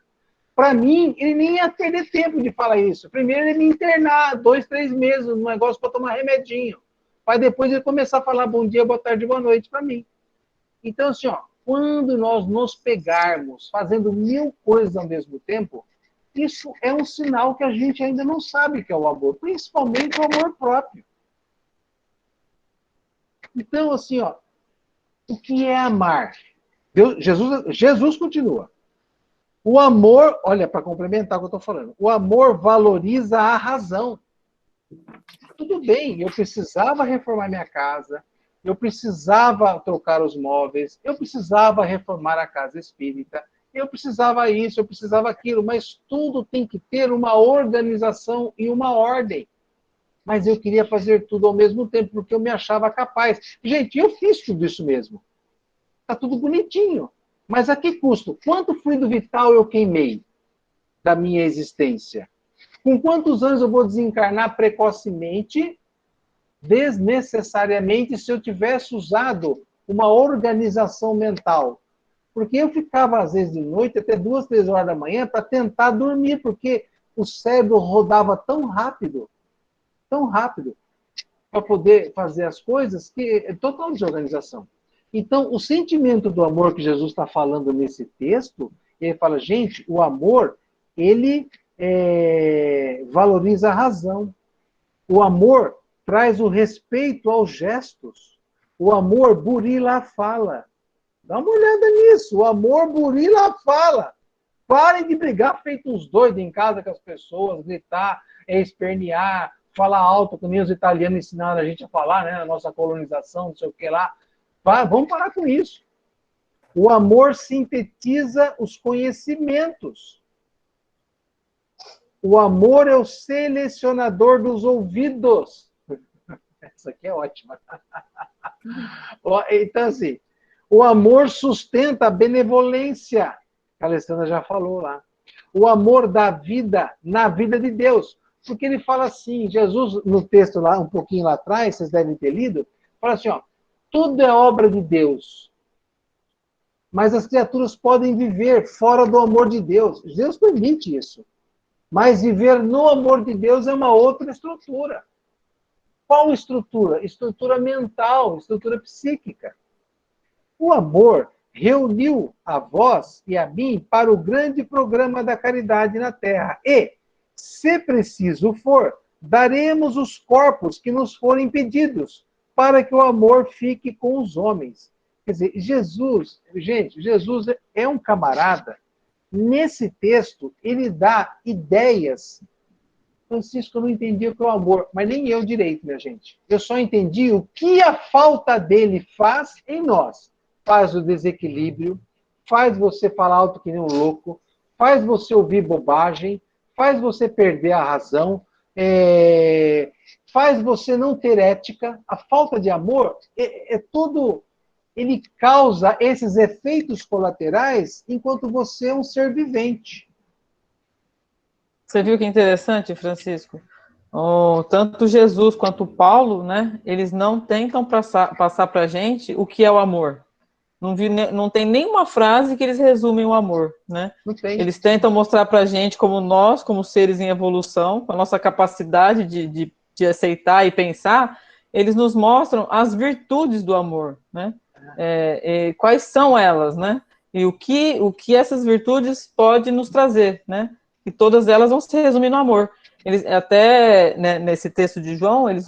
Para mim, ele nem ia perder tempo de falar isso. Primeiro ele me internar 2, 3 meses no negócio para tomar remedinho. Para depois ele começar a falar bom dia, boa tarde, boa noite para mim. Então, assim, ó, quando nós nos pegarmos fazendo 1000 coisas ao mesmo tempo, isso é um sinal que a gente ainda não sabe que é o amor, principalmente o amor próprio. Então, assim, ó, o que é amar? Jesus continua. O amor, olha, para complementar o que eu estou falando, o amor valoriza a razão. Tudo bem, eu precisava reformar minha casa, eu precisava trocar os móveis, eu precisava reformar a casa espírita, eu precisava isso, eu precisava aquilo, mas tudo tem que ter uma organização e uma ordem. Mas eu queria fazer tudo ao mesmo tempo, porque eu me achava capaz. Gente, eu fiz tudo isso mesmo. Está tudo bonitinho. Mas a que custo? Quanto fluido vital eu queimei da minha existência? Com quantos anos eu vou desencarnar precocemente, desnecessariamente, se eu tivesse usado uma organização mental? Porque eu ficava, às vezes, de noite, até 2, 3 horas da manhã, para tentar dormir, porque o cérebro rodava tão rápido, para poder fazer as coisas, que é total desorganização. Então, o sentimento do amor que Jesus está falando nesse texto, ele fala, gente, o amor, ele valoriza a razão. O amor traz o respeito aos gestos. O amor burila a fala. Dá uma olhada nisso. O amor burila a fala. Parem de brigar feito uns doidos em casa com as pessoas, gritar, espernear, falar alto, que nem os italianos ensinaram a gente a falar, né? Na nossa colonização, não sei o que lá. Vamos parar com isso. O amor sintetiza os conhecimentos. O amor é o selecionador dos ouvidos. Essa aqui é ótima. Então, assim, o amor sustenta a benevolência. A Alessandra já falou lá. O amor dá vida na vida de Deus. Porque ele fala assim, Jesus, no texto lá, um pouquinho lá atrás, vocês devem ter lido, fala assim, ó, tudo é obra de Deus. Mas as criaturas podem viver fora do amor de Deus. Deus permite isso. Mas viver no amor de Deus é uma outra estrutura. Qual estrutura? Estrutura mental, estrutura psíquica. O amor reuniu a vós e a mim para o grande programa da caridade na Terra. E, se preciso for, daremos os corpos que nos forem pedidos, para que o amor fique com os homens. Quer dizer, Jesus, gente, Jesus é um camarada. Nesse texto, ele dá ideias. Francisco, eu não entendi o que é o amor, mas nem eu direito, minha gente. Eu só entendi o que a falta dele faz em nós. Faz o desequilíbrio, faz você falar alto que nem um louco, faz você ouvir bobagem, faz você perder a razão, faz você não ter ética. A falta de amor é tudo... Ele causa esses efeitos colaterais enquanto você é um ser vivente. Você viu que interessante, Francisco? Tanto Jesus quanto Paulo, né? Eles não tentam passar para a gente o que é o amor. Não tem nenhuma frase que eles resumem o amor, né? Não tem. Eles tentam mostrar para a gente como nós, como seres em evolução, com a nossa capacidade de aceitar e pensar, eles nos mostram as virtudes do amor, né? Quais são elas, né? E o que essas virtudes podem nos trazer, né? E todas elas vão se resumir no amor. Eles, até né, nesse texto de João, ele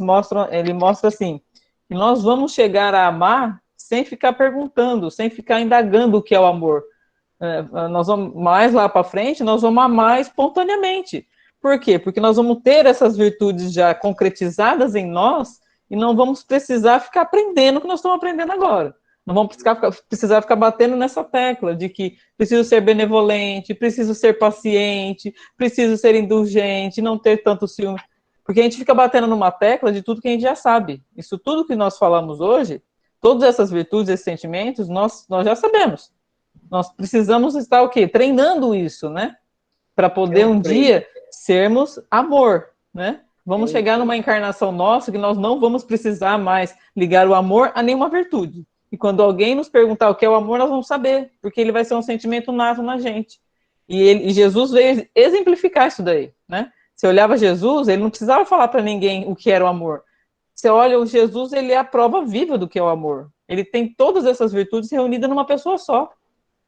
mostra assim, que nós vamos chegar a amar sem ficar perguntando, sem ficar indagando o que é o amor. Nós vamos, mais lá para frente, nós vamos amar espontaneamente. Por quê? Porque nós vamos ter essas virtudes já concretizadas em nós e não vamos precisar ficar aprendendo o que nós estamos aprendendo agora. Não vamos precisar ficar batendo nessa tecla de que preciso ser benevolente, preciso ser paciente, preciso ser indulgente, não ter tanto ciúme. Porque a gente fica batendo numa tecla de tudo que a gente já sabe. Isso tudo que nós falamos hoje, todas essas virtudes, esses sentimentos, nós já sabemos. Nós precisamos estar o quê? Treinando isso, né? Para poder um dia sermos amor, né? Vamos chegar numa encarnação nossa que nós não vamos precisar mais ligar o amor a nenhuma virtude. E quando alguém nos perguntar o que é o amor, nós vamos saber, porque ele vai ser um sentimento nato na gente. E Jesus veio exemplificar isso daí, né? Você olhava Jesus, ele não precisava falar para ninguém o que era o amor. Você olha o Jesus, ele é a prova viva do que é o amor. Ele tem todas essas virtudes reunidas numa pessoa só.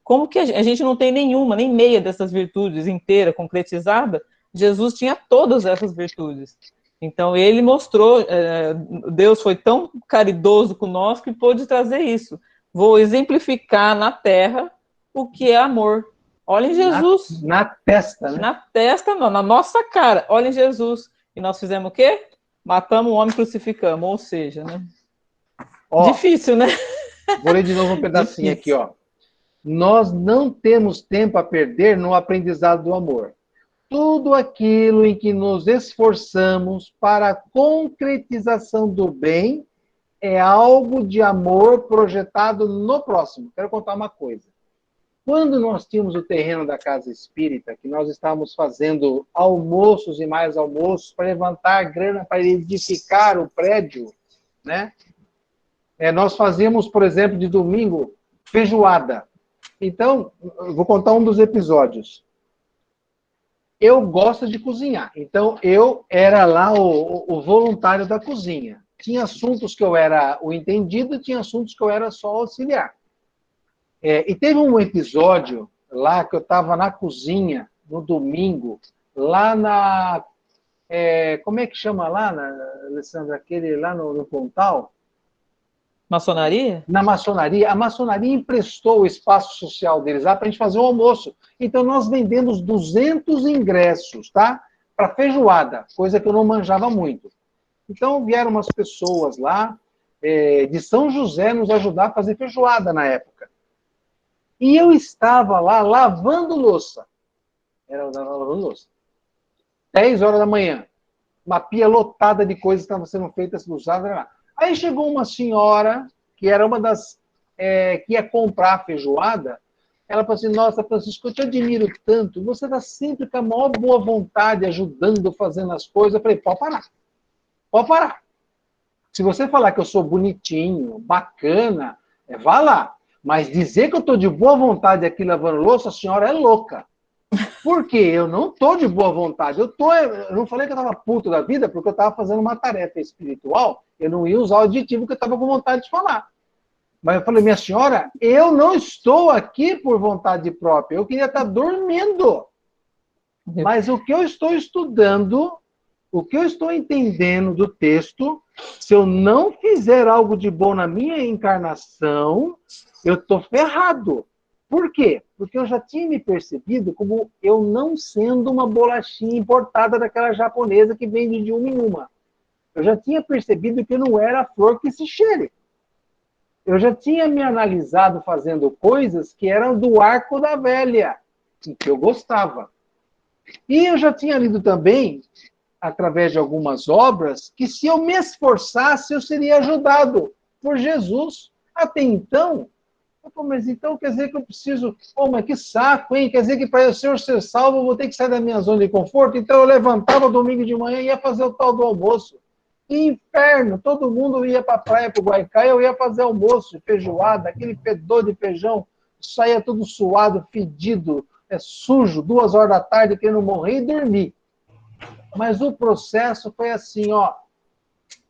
Como que a gente não tem nenhuma, nem meia dessas virtudes inteira, concretizada? Jesus tinha todas essas virtudes. Então, ele mostrou, Deus foi tão caridoso conosco que pôde trazer isso. Vou exemplificar na terra o que é amor. Olhem Jesus. Na testa, né? Na testa, não, na nossa cara. Olhem Jesus. E nós fizemos o quê? Matamos o homem e crucificamos. Ou seja, né? Difícil, né? Vou ler de novo um pedacinho aqui, ó. Nós não temos tempo a perder no aprendizado do amor. Tudo aquilo em que nos esforçamos para a concretização do bem é algo de amor projetado no próximo. Quero contar uma coisa. Quando nós tínhamos o terreno da Casa Espírita, que nós estávamos fazendo almoços e mais almoços para levantar grana para edificar o prédio, né? Nós fazíamos, por exemplo, de domingo, feijoada. Então, eu vou contar um dos episódios. Eu gosto de cozinhar, então eu era lá o voluntário da cozinha. Tinha assuntos que eu era o entendido, tinha assuntos que eu era só auxiliar. E teve um episódio lá que eu estava na cozinha, no domingo, lá na... como é que chama lá, Alessandra? Aquele lá no Pontal? Maçonaria? Na maçonaria. A maçonaria emprestou o espaço social deles lá para a gente fazer o almoço. Então, nós vendemos 200 ingressos, tá? Para feijoada, coisa que eu não manjava muito. Então, vieram umas pessoas lá, de São José, nos ajudar a fazer feijoada na época. E eu estava lá lavando louça. Era lavando louça. 10 horas da manhã. Uma pia lotada de coisas que estavam sendo feitas, usadas lá. Aí chegou uma senhora, que era uma das que ia comprar a feijoada. Ela falou assim, nossa, Francisco, eu te admiro tanto, você está sempre com a maior boa vontade, ajudando, fazendo as coisas. Eu falei, pode parar. Pode parar. Se você falar que eu sou bonitinho, bacana, vá lá. Mas dizer que eu estou de boa vontade aqui lavando louça, a senhora é louca. Por quê? Eu não tô de boa vontade. Eu não falei que eu estava puto da vida porque eu estava fazendo uma tarefa espiritual. Eu não ia usar o adjetivo que eu estava com vontade de falar. Mas eu falei, minha senhora, eu não estou aqui por vontade própria. Eu queria estar dormindo. Mas o que eu estou estudando, o que eu estou entendendo do texto, se eu não fizer algo de bom na minha encarnação, eu estou ferrado. Por quê? Porque eu já tinha me percebido como eu não sendo uma bolachinha importada daquela japonesa que vende de uma em uma. Eu já tinha percebido que eu não era a flor que se cheire. Eu já tinha me analisado fazendo coisas que eram do arco da velha, em que eu gostava. E eu já tinha lido também, através de algumas obras, que se eu me esforçasse, eu seria ajudado por Jesus. Até então, eu falei, mas então quer dizer que eu preciso... mas que saco, hein? Quer dizer que para eu ser salvo, eu vou ter que sair da minha zona de conforto? Então eu levantava domingo de manhã e ia fazer o tal do almoço. Que inferno! Todo mundo ia para a praia, para o Guaicá, eu ia fazer almoço, feijoada, aquele fedor de feijão, saía tudo suado, fedido, sujo, 2 horas da tarde, querendo morrer e dormir. Mas o processo foi assim, ó,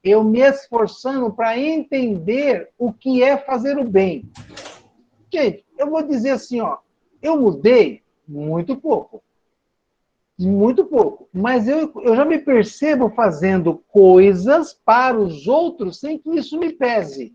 eu me esforçando para entender o que é fazer o bem. Gente, eu vou dizer assim, ó, eu mudei muito pouco. Muito pouco. Mas eu já me percebo fazendo coisas para os outros sem que isso me pese.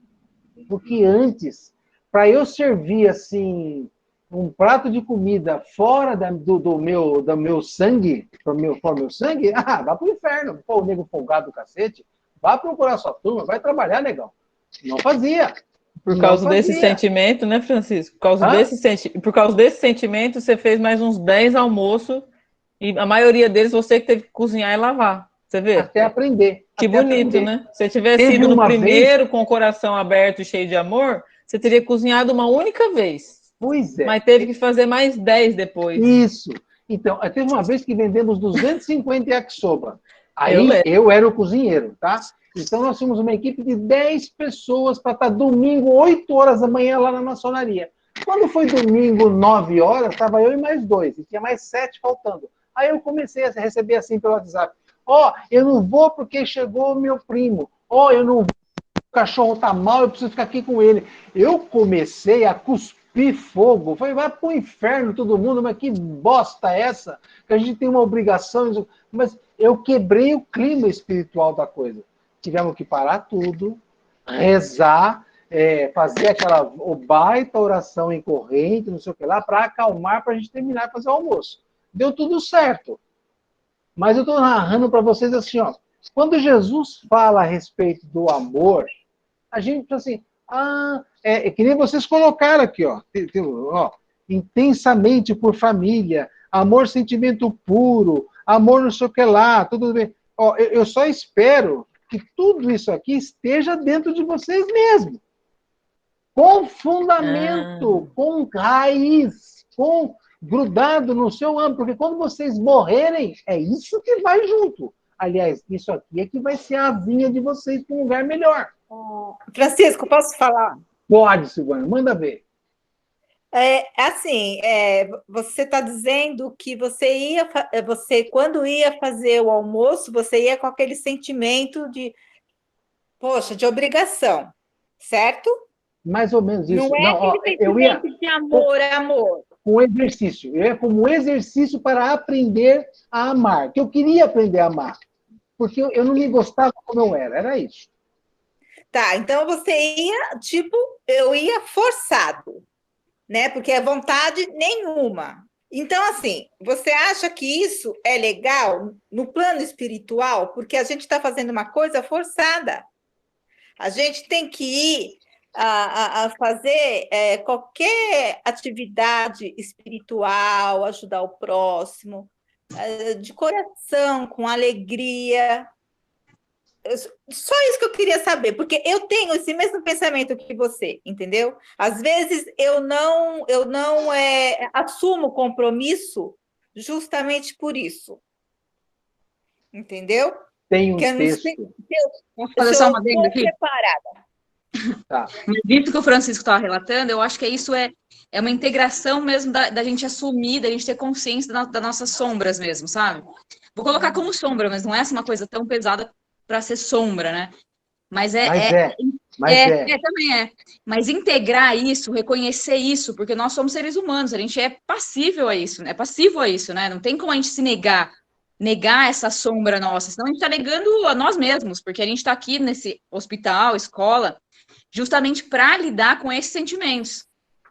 Porque antes, para eu servir assim um prato de comida fora do meu sangue, for meu sangue, vá pro inferno. Pô, o nego folgado do cacete, vá procurar sua turma, vai trabalhar, negão. Não fazia. Por causa desse sentimento, né, Francisco? Por causa desse sentimento, você fez mais uns 10 almoços e a maioria deles você que teve que cozinhar e lavar. Você vê? Até aprender. Que até bonito, aprender. né? Se você tivesse sido no primeiro com o coração aberto e cheio de amor, você teria cozinhado uma única vez. Pois é. Mas teve que fazer mais 10 depois. Isso. Então, teve uma vez que vendemos 250 yakisoba. Aí eu era o cozinheiro, tá? Então nós tínhamos uma equipe de 10 pessoas para estar domingo, 8 horas da manhã lá na maçonaria. Quando foi domingo, 9 horas, estava eu e mais 2, e tinha mais 7 faltando. Aí eu comecei a receber assim pelo WhatsApp. Eu não vou porque chegou o meu primo. Eu não vou, o cachorro tá mal, eu preciso ficar aqui com ele. Eu comecei a cuspir fogo. Falei, vai pro inferno todo mundo, mas que bosta é essa? Que a gente tem uma obrigação. Mas eu quebrei o clima espiritual da coisa. Tivemos que parar tudo, rezar, fazer aquela baita oração em corrente, não sei o que lá, para acalmar, para a gente terminar de fazer o almoço. Deu tudo certo. Mas eu estou narrando para vocês assim, ó, quando Jesus fala a respeito do amor, a gente pensa assim, que nem vocês colocaram aqui, ó, intensamente por família, amor, sentimento puro, amor não sei o que lá, tudo bem. Eu só espero que tudo isso aqui esteja dentro de vocês mesmos. Com fundamento, com raiz, grudado no seu âmbito, porque quando vocês morrerem, é isso que vai junto. Aliás, isso aqui é que vai ser a vinha de vocês para um lugar melhor. Francisco, posso falar? Pode, Silvana, manda ver. Você está dizendo que você, quando ia fazer o almoço, você ia com aquele sentimento de, poxa, de obrigação, certo? Mais ou menos isso. Não é aquele sentimento de amor. Com exercício. Eu ia como exercício para aprender a amar. Que eu queria aprender a amar. Porque eu não me gostava como eu era isso. Tá, então você ia, eu ia forçado, né? Porque é vontade nenhuma. Então, assim, você acha que isso é legal no plano espiritual? Porque a gente está fazendo uma coisa forçada. A gente tem que ir a fazer qualquer atividade espiritual, ajudar o próximo, de coração, com alegria. Só isso que eu queria saber, porque eu tenho esse mesmo pensamento que você, entendeu? Às vezes eu não assumo compromisso justamente por isso, entendeu? Tem um texto. Posso fazer só uma adenda aqui? Preparada. Tá. Mas isso que o Francisco estava relatando, eu acho que é uma integração mesmo da gente assumir, da gente ter consciência das nossas sombras mesmo, sabe? Vou colocar como sombra, mas não é uma coisa tão pesada para ser sombra, né? Mas também é. Mas integrar isso, reconhecer isso, porque nós somos seres humanos, a gente é passível a isso, é passivo a isso, né? Não tem como a gente se negar essa sombra nossa, senão a gente está negando a nós mesmos, porque a gente está aqui nesse hospital, escola, justamente para lidar com esses sentimentos.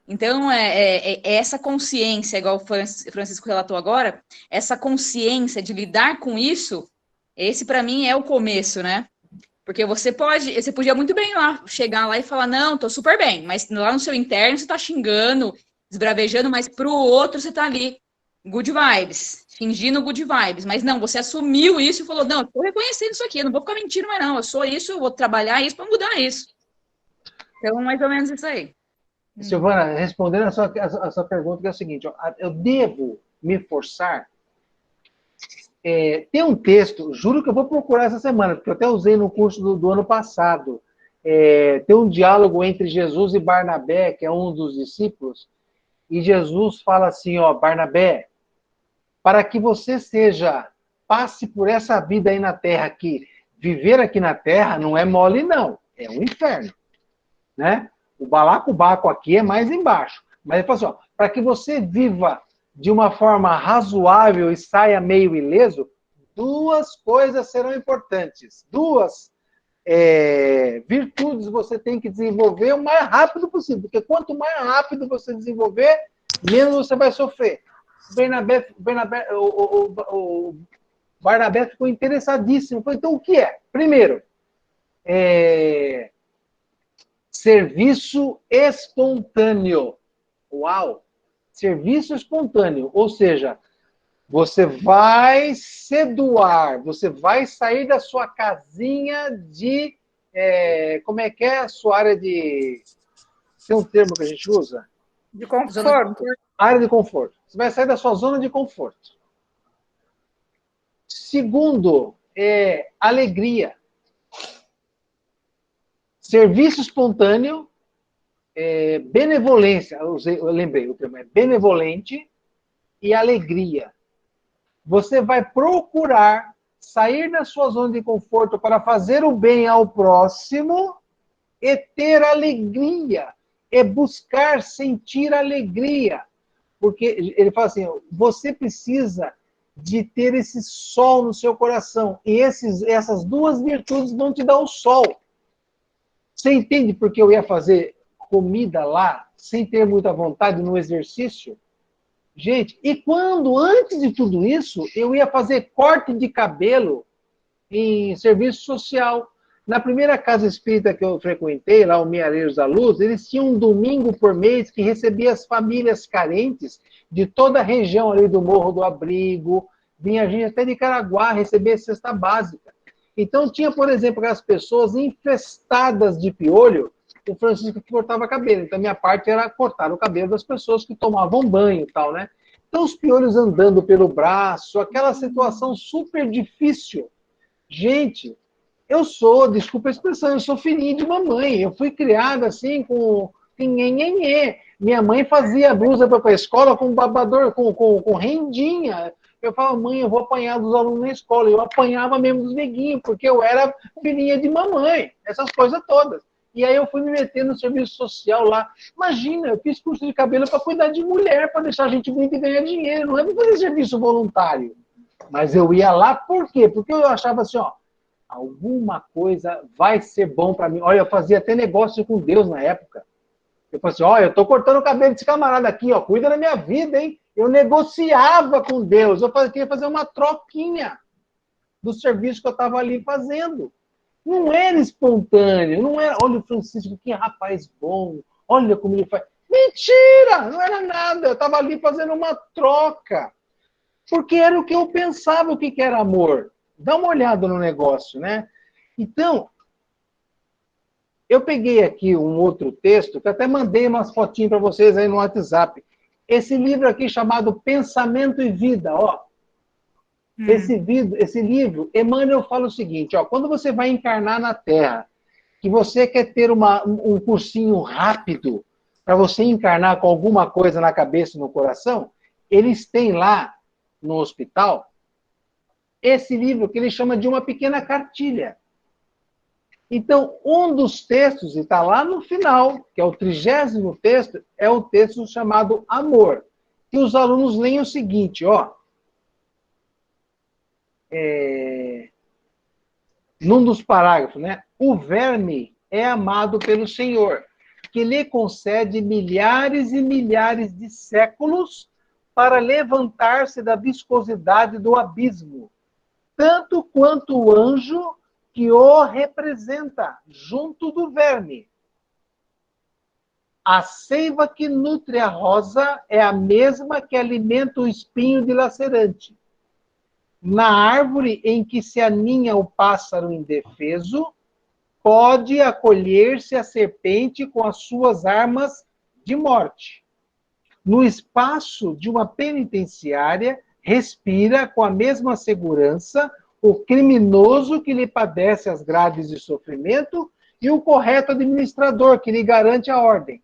Então, é essa consciência, igual o Francisco relatou agora, essa consciência de lidar com isso, esse para mim é o começo, né? Porque você podia muito bem chegar lá e falar, não, tô super bem, mas lá no seu interno você tá xingando, esbravejando, mas pro outro você tá ali, good vibes, fingindo good vibes, mas não, você assumiu isso e falou, não, eu tô reconhecendo isso aqui, eu não vou ficar mentindo mais não, eu sou isso, eu vou trabalhar isso para mudar isso. Então, mais ou menos isso aí. Silvana, respondendo a sua pergunta, que é o seguinte, ó, eu devo me forçar? Tem um texto, juro que eu vou procurar essa semana, porque eu até usei no curso do ano passado. Tem um diálogo entre Jesus e Barnabé, que é um dos discípulos, e Jesus fala assim, ó, Barnabé, para que você passe por essa vida aí na terra aqui, viver aqui na terra não é mole não, é um inferno, né? O balacobaco aqui é mais embaixo. Mas ele fala assim, ó, para que você viva de uma forma razoável e saia meio ileso, duas coisas serão importantes. Duas virtudes você tem que desenvolver o mais rápido possível. Porque quanto mais rápido você desenvolver, menos você vai sofrer. O Barnabé ficou interessadíssimo. Falei, então o que é? Primeiro, serviço espontâneo. Uau! Serviço espontâneo, ou seja, você vai se doar, você vai sair da sua casinha de... como é que é a sua área de... Tem um termo que a gente usa? De conforto. Área de conforto. Você vai sair da sua zona de conforto. Segundo, alegria. Serviço espontâneo, benevolência, eu lembrei, o termo é benevolente e alegria. Você vai procurar sair da sua zona de conforto para fazer o bem ao próximo e ter alegria, buscar sentir alegria. Porque ele fala assim, você precisa de ter esse sol no seu coração, e essas duas virtudes vão te dar o sol. Você entende por que eu ia fazer comida lá, sem ter muita vontade no exercício? Gente, e quando, antes de tudo isso, eu ia fazer corte de cabelo em serviço social. Na primeira casa espírita que eu frequentei, lá o Meareiros da Luz, eles tinham um domingo por mês que recebia as famílias carentes de toda a região ali do Morro do Abrigo, vinha gente até de Caraguá receber cesta básica. Então tinha, por exemplo, aquelas pessoas infestadas de piolho, o Francisco que cortava cabelo. Então, a minha parte era cortar o cabelo das pessoas que tomavam banho e tal, né? Então, os piolhos andando pelo braço, aquela situação super difícil. Gente, desculpa a expressão, eu sou filhinho de mamãe. Eu fui criada assim, com nhenhenhê. Minha mãe fazia blusa para a escola com babador, com rendinha. Eu falava, mãe, eu vou apanhar dos alunos na escola. Eu apanhava mesmo dos neguinhos, porque eu era filhinha de mamãe. Essas coisas todas. E aí eu fui me meter no serviço social lá. Imagina, eu fiz curso de cabelo para cuidar de mulher, para deixar a gente bonita e ganhar dinheiro. Não é para fazer serviço voluntário. Mas eu ia lá por quê? Porque eu achava assim, ó, alguma coisa vai ser bom para mim. Olha, eu fazia até negócio com Deus na época. Eu falei assim, olha, eu tô cortando o cabelo desse camarada aqui, ó, cuida da minha vida, hein? Eu negociava com Deus. Eu queria fazer uma troquinha do serviço que eu estava ali fazendo. Não era espontâneo, não era, olha o Francisco, que rapaz bom, olha como ele faz. Mentira, não era nada, eu estava ali fazendo uma troca. Porque era o que eu pensava, o que era amor. Dá uma olhada no negócio, né? Então, eu peguei aqui um outro texto, que até mandei umas fotinhas para vocês aí no WhatsApp. Esse livro aqui chamado Pensamento e Vida, ó. Esse livro, Emmanuel fala o seguinte, ó, quando você vai encarnar na Terra que você quer ter um cursinho rápido para você encarnar com alguma coisa na cabeça e no coração, eles têm lá no hospital esse livro que ele chama de uma pequena cartilha. Então, um dos textos, e está lá no final, que é o 30º texto, é o texto chamado Amor. E os alunos leem o seguinte, ó. Num dos parágrafos, né? O verme é amado pelo Senhor, que lhe concede milhares e milhares de séculos para levantar-se da viscosidade do abismo, tanto quanto o anjo que o representa, junto do verme. A seiva que nutre a rosa é a mesma que alimenta o espinho dilacerante. Na árvore em que se aninha o pássaro indefeso, pode acolher-se a serpente com as suas armas de morte. No espaço de uma penitenciária, respira com a mesma segurança o criminoso que lhe padece as grades de sofrimento e o correto administrador que lhe garante a ordem.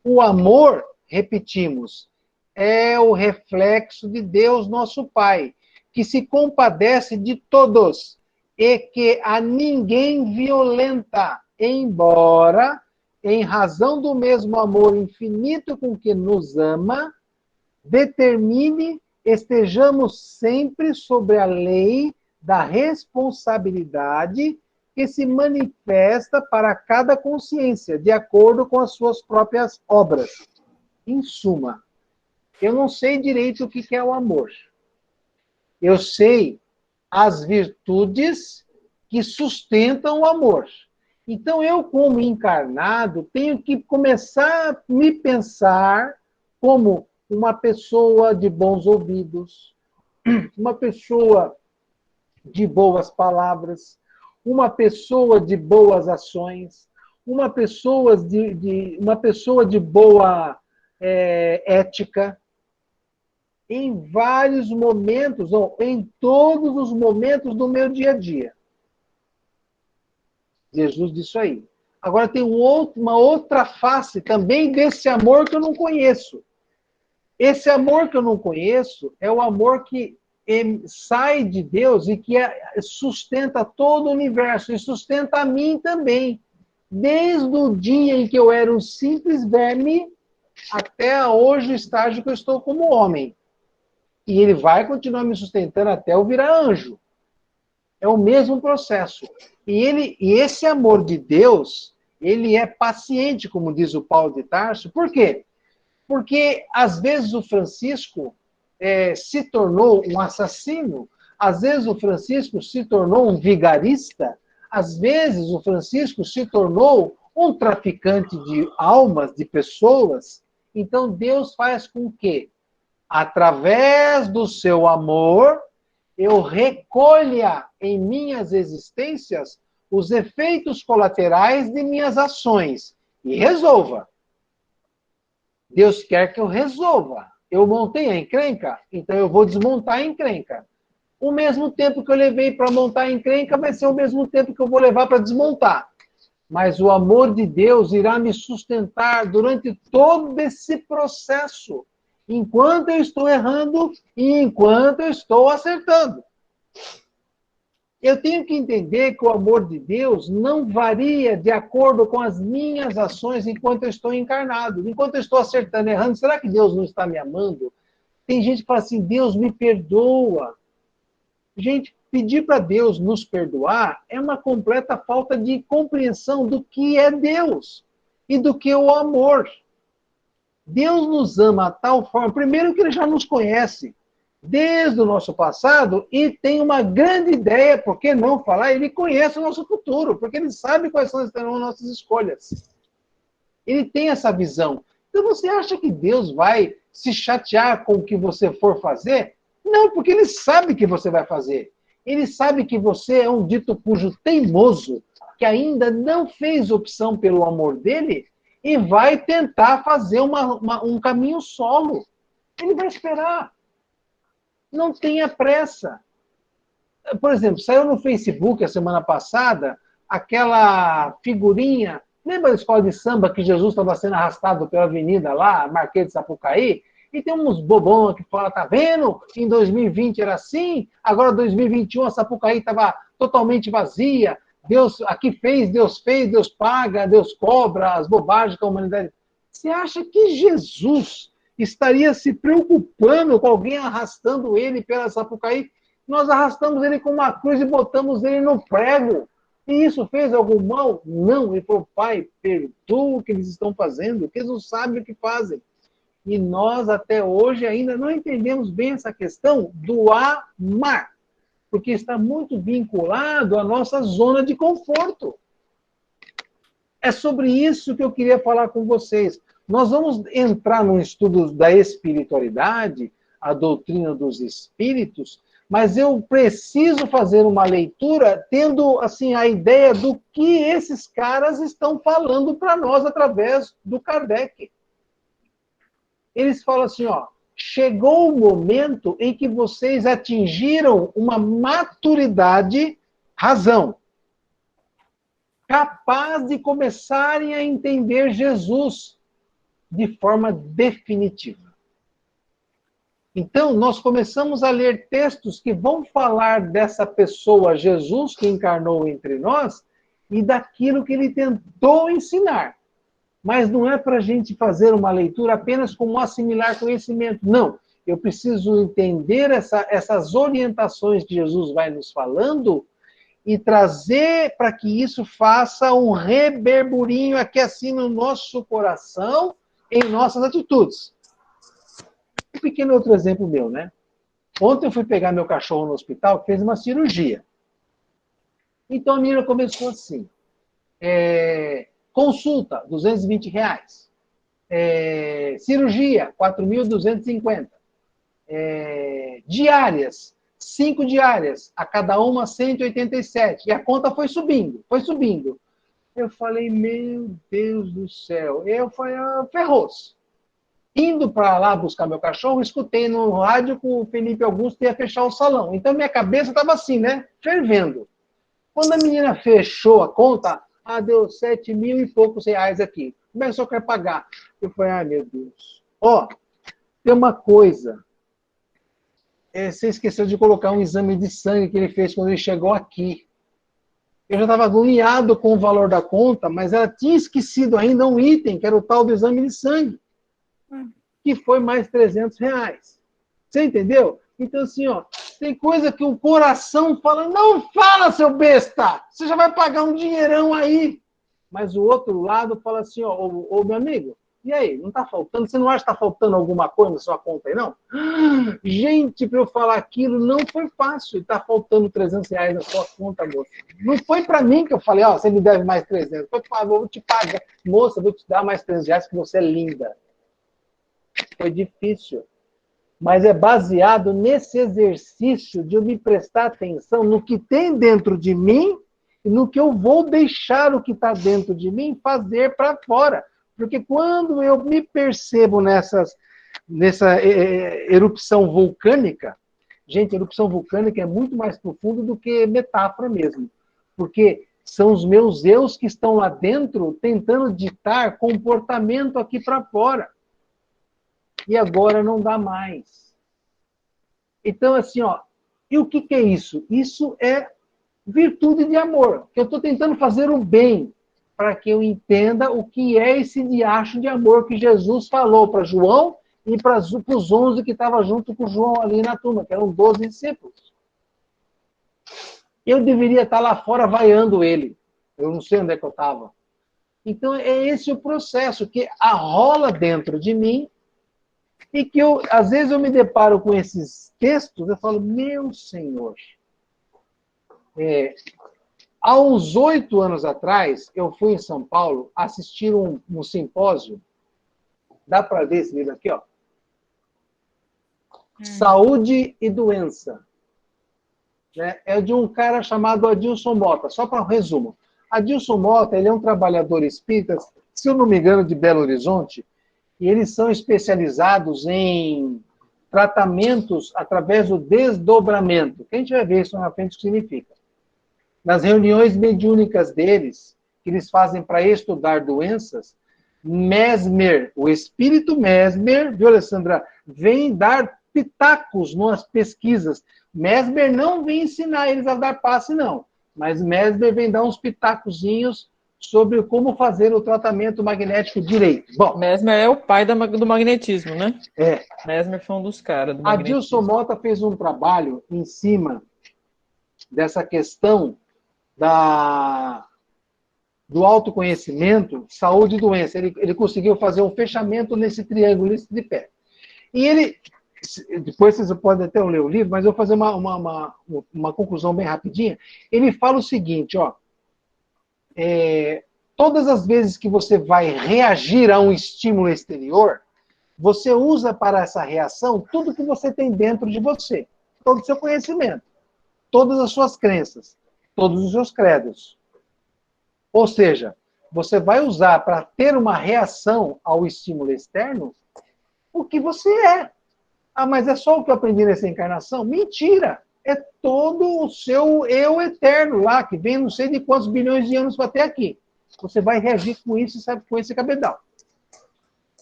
O amor, repetimos, é o reflexo de Deus, nosso Pai, que se compadece de todos e que a ninguém violenta, embora, em razão do mesmo amor infinito com que nos ama, determine estejamos sempre sobre a lei da responsabilidade que se manifesta para cada consciência, de acordo com as suas próprias obras. Em suma, eu não sei direito o que é o amor. Eu sei as virtudes que sustentam o amor. Então, eu, como encarnado, tenho que começar a me pensar como uma pessoa de bons ouvidos, uma pessoa de boas palavras, uma pessoa de boas ações, uma pessoa de boa ética. Em vários momentos, ou em todos os momentos do meu dia a dia. Jesus disse aí. Agora tem uma outra face também desse amor que eu não conheço. Esse amor que eu não conheço é o amor que sai de Deus e que sustenta todo o universo e sustenta a mim também. Desde o dia em que eu era um simples verme até hoje o estágio que eu estou como homem. E ele vai continuar me sustentando até eu virar anjo. É o mesmo processo. E esse amor de Deus, ele é paciente, como diz o Paulo de Tarso. Por quê? Porque, às vezes, o Francisco se tornou um assassino, às vezes o Francisco se tornou um vigarista, às vezes o Francisco se tornou um traficante de almas, de pessoas. Então, Deus faz com que, através do seu amor, eu recolha em minhas existências os efeitos colaterais de minhas ações e resolva. Deus quer que eu resolva. Eu montei a encrenca, então eu vou desmontar a encrenca. O mesmo tempo que eu levei para montar a encrenca vai ser o mesmo tempo que eu vou levar para desmontar. Mas o amor de Deus irá me sustentar durante todo esse processo. Enquanto eu estou errando e enquanto eu estou acertando. Eu tenho que entender que o amor de Deus não varia de acordo com as minhas ações enquanto eu estou encarnado. Enquanto eu estou acertando e errando, será que Deus não está me amando? Tem gente que fala assim, Deus me perdoa. Gente, pedir para Deus nos perdoar é uma completa falta de compreensão do que é Deus e do que é o amor. Deus nos ama de tal forma, primeiro que Ele já nos conhece, desde o nosso passado, e tem uma grande ideia, por que não falar? Ele conhece o nosso futuro, porque Ele sabe quais serão as nossas escolhas. Ele tem essa visão. Então você acha que Deus vai se chatear com o que você for fazer? Não, porque Ele sabe que você vai fazer. Ele sabe que você é um dito cujo teimoso, que ainda não fez opção pelo amor dele, e vai tentar fazer um caminho solo. Ele vai esperar. Não tenha pressa. Por exemplo, saiu no Facebook a semana passada aquela figurinha. Lembra da escola de samba que Jesus estava sendo arrastado pela avenida lá, Marquês de Sapucaí? E tem uns bobão que falam, tá vendo? Em 2020 era assim, agora 2021 a Sapucaí estava totalmente vazia. Deus aqui fez, Deus paga, Deus cobra, as bobagens que a humanidade... Você acha que Jesus estaria se preocupando com alguém arrastando ele pela Sapucaí? Nós arrastamos ele com uma cruz e botamos ele no prego. E isso fez algum mal? Não. Ele falou, Pai, perdoa o que eles estão fazendo, que eles não sabem o que fazem. E nós, até hoje, ainda não entendemos bem essa questão do amar, porque está muito vinculado à nossa zona de conforto. É sobre isso que eu queria falar com vocês. Nós vamos entrar no estudo da espiritualidade, a doutrina dos espíritos, mas eu preciso fazer uma leitura tendo assim a ideia do que esses caras estão falando para nós através do Kardec. Eles falam assim, ó, chegou o momento em que vocês atingiram uma maturidade, razão, capaz de começarem a entender Jesus de forma definitiva. Então, nós começamos a ler textos que vão falar dessa pessoa, Jesus, que encarnou entre nós, e daquilo que ele tentou ensinar. Mas não é para a gente fazer uma leitura apenas como assimilar conhecimento. Não. Eu preciso entender essas orientações que Jesus vai nos falando e trazer para que isso faça um reverberinho aqui assim no nosso coração, em nossas atitudes. Um pequeno outro exemplo meu, né? Ontem eu fui pegar meu cachorro no hospital, que fez uma cirurgia. Então a menina começou assim. Consulta, R$220. Cirurgia, R$4.250. Diárias, 5 diárias, a cada uma R$187. E a conta foi subindo, foi subindo. Eu falei, meu Deus do céu. Eu falei, ferrou-se. Indo para lá buscar meu cachorro, escutei no rádio que o Felipe Augusto ia fechar o salão. Então minha cabeça estava assim, né? Fervendo. Quando a menina fechou a conta, deu 7.000 e poucos reais aqui. Como é que o senhor quer pagar? Eu falei, meu Deus. Tem uma coisa. Você esqueceu de colocar um exame de sangue que ele fez quando ele chegou aqui. Eu já estava agoniado com o valor da conta, mas ela tinha esquecido ainda um item, que era o tal do exame de sangue, que foi mais R$300. Você entendeu? Então, assim, tem coisa que o coração fala, não fala, seu besta! Você já vai pagar um dinheirão aí. Mas o outro lado fala assim, ô meu amigo, e aí, não está faltando? Você não acha que está faltando alguma coisa na sua conta aí, não? Gente, para eu falar aquilo, não foi fácil. Está faltando R$300 na sua conta, moça. Não foi para mim que eu falei, você me deve mais 300. Foi para vou te pagar. Moça, vou te dar mais R$300 que você é linda. Foi difícil. Mas é baseado nesse exercício de eu me prestar atenção no que tem dentro de mim e no que eu vou deixar o que está dentro de mim fazer para fora. Porque quando eu me percebo nessa erupção vulcânica, gente, erupção vulcânica é muito mais profundo do que metáfora mesmo. Porque são os meus eus que estão lá dentro tentando ditar comportamento aqui para fora. E agora não dá mais. Então, assim, e o que é isso? Isso é virtude de amor. Que eu estou tentando fazer o bem para que eu entenda o que é esse diacho de amor que Jesus falou para João e para os 11 que estavam junto com João ali na turma, que eram 12 discípulos. Eu deveria estar lá fora vaiando ele. Eu não sei onde é que eu estava. Então, é esse o processo que arrola dentro de mim e que às vezes eu me deparo com esses textos, eu falo, meu Senhor. Há uns 8 anos atrás, eu fui em São Paulo assistir um simpósio. Dá para ver esse livro aqui, Saúde e Doença. É de um cara chamado Adilson Mota. Só para um resumo. Adilson Mota, ele é um trabalhador espírita, se eu não me engano, de Belo Horizonte, e eles são especializados em tratamentos através do desdobramento. Que a gente vai ver isso na frente o que significa. nas reuniões mediúnicas deles, que eles fazem para estudar doenças, Mesmer, o espírito Mesmer, viu, Alessandra, vem dar pitacos nas pesquisas. Mesmer não vem ensinar eles a dar passe, não. Mas Mesmer vem dar uns pitacozinhos sobre como fazer o tratamento magnético direito. Bom, Mesmer é o pai do magnetismo, né? É. Mesmer foi um dos caras do A magnetismo. Dilson Mota fez um trabalho em cima dessa questão do autoconhecimento, saúde e doença. Ele conseguiu fazer um fechamento nesse triângulo, nesse tripé. E ele, depois vocês podem até ler o livro, mas eu vou fazer uma conclusão bem rapidinha. Ele fala o seguinte, ó, todas as vezes que você vai reagir a um estímulo exterior, você usa para essa reação tudo que você tem dentro de você, todo o seu conhecimento, todas as suas crenças, todos os seus credos. Ou seja, você vai usar para ter uma reação ao estímulo externo o que você é. Ah, mas é só o que eu aprendi nessa encarnação? Mentira! É todo o seu eu eterno lá, que vem não sei de quantos bilhões de anos para até aqui. Você vai reagir com isso, sabe, com esse cabedal.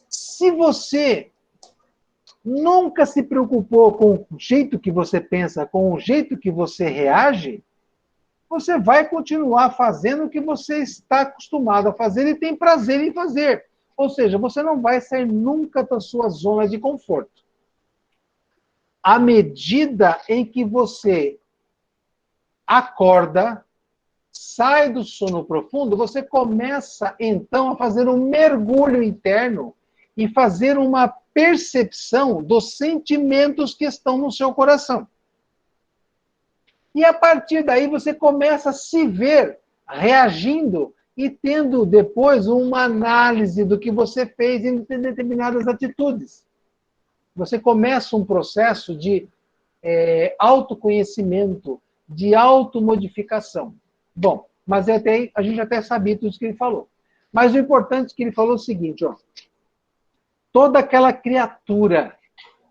Se você nunca se preocupou com o jeito que você pensa, com o jeito que você reage, você vai continuar fazendo o que você está acostumado a fazer e tem prazer em fazer. Ou seja, você não vai sair nunca da sua zona de conforto. À medida em que você acorda, sai do sono profundo, você começa, então, a fazer um mergulho interno e fazer uma percepção dos sentimentos que estão no seu coração. E a partir daí você começa a se ver reagindo e tendo depois uma análise do que você fez em determinadas atitudes. Você começa um processo de autoconhecimento, de automodificação. Bom, mas a gente até sabia tudo isso que ele falou. Mas o importante é que ele falou o seguinte, ó. Toda aquela criatura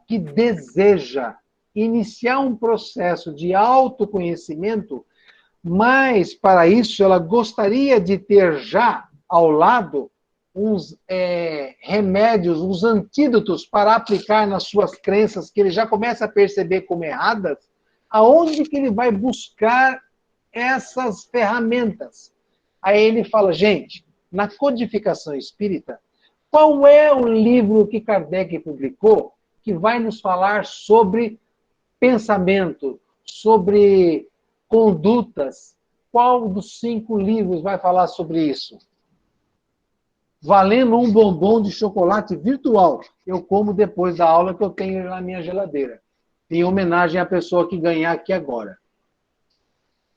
que deseja iniciar um processo de autoconhecimento, mas para isso ela gostaria de ter já ao lado uns remédios, uns antídotos para aplicar nas suas crenças que ele já começa a perceber como erradas, aonde que ele vai buscar essas ferramentas? Aí ele fala, gente, na codificação espírita, qual é o livro que Kardec publicou que vai nos falar sobre pensamento, sobre condutas? Qual dos 5 livros vai falar sobre isso? Valendo um bombom de chocolate virtual. Eu como depois da aula que eu tenho na minha geladeira. Em homenagem à pessoa que ganhar aqui agora.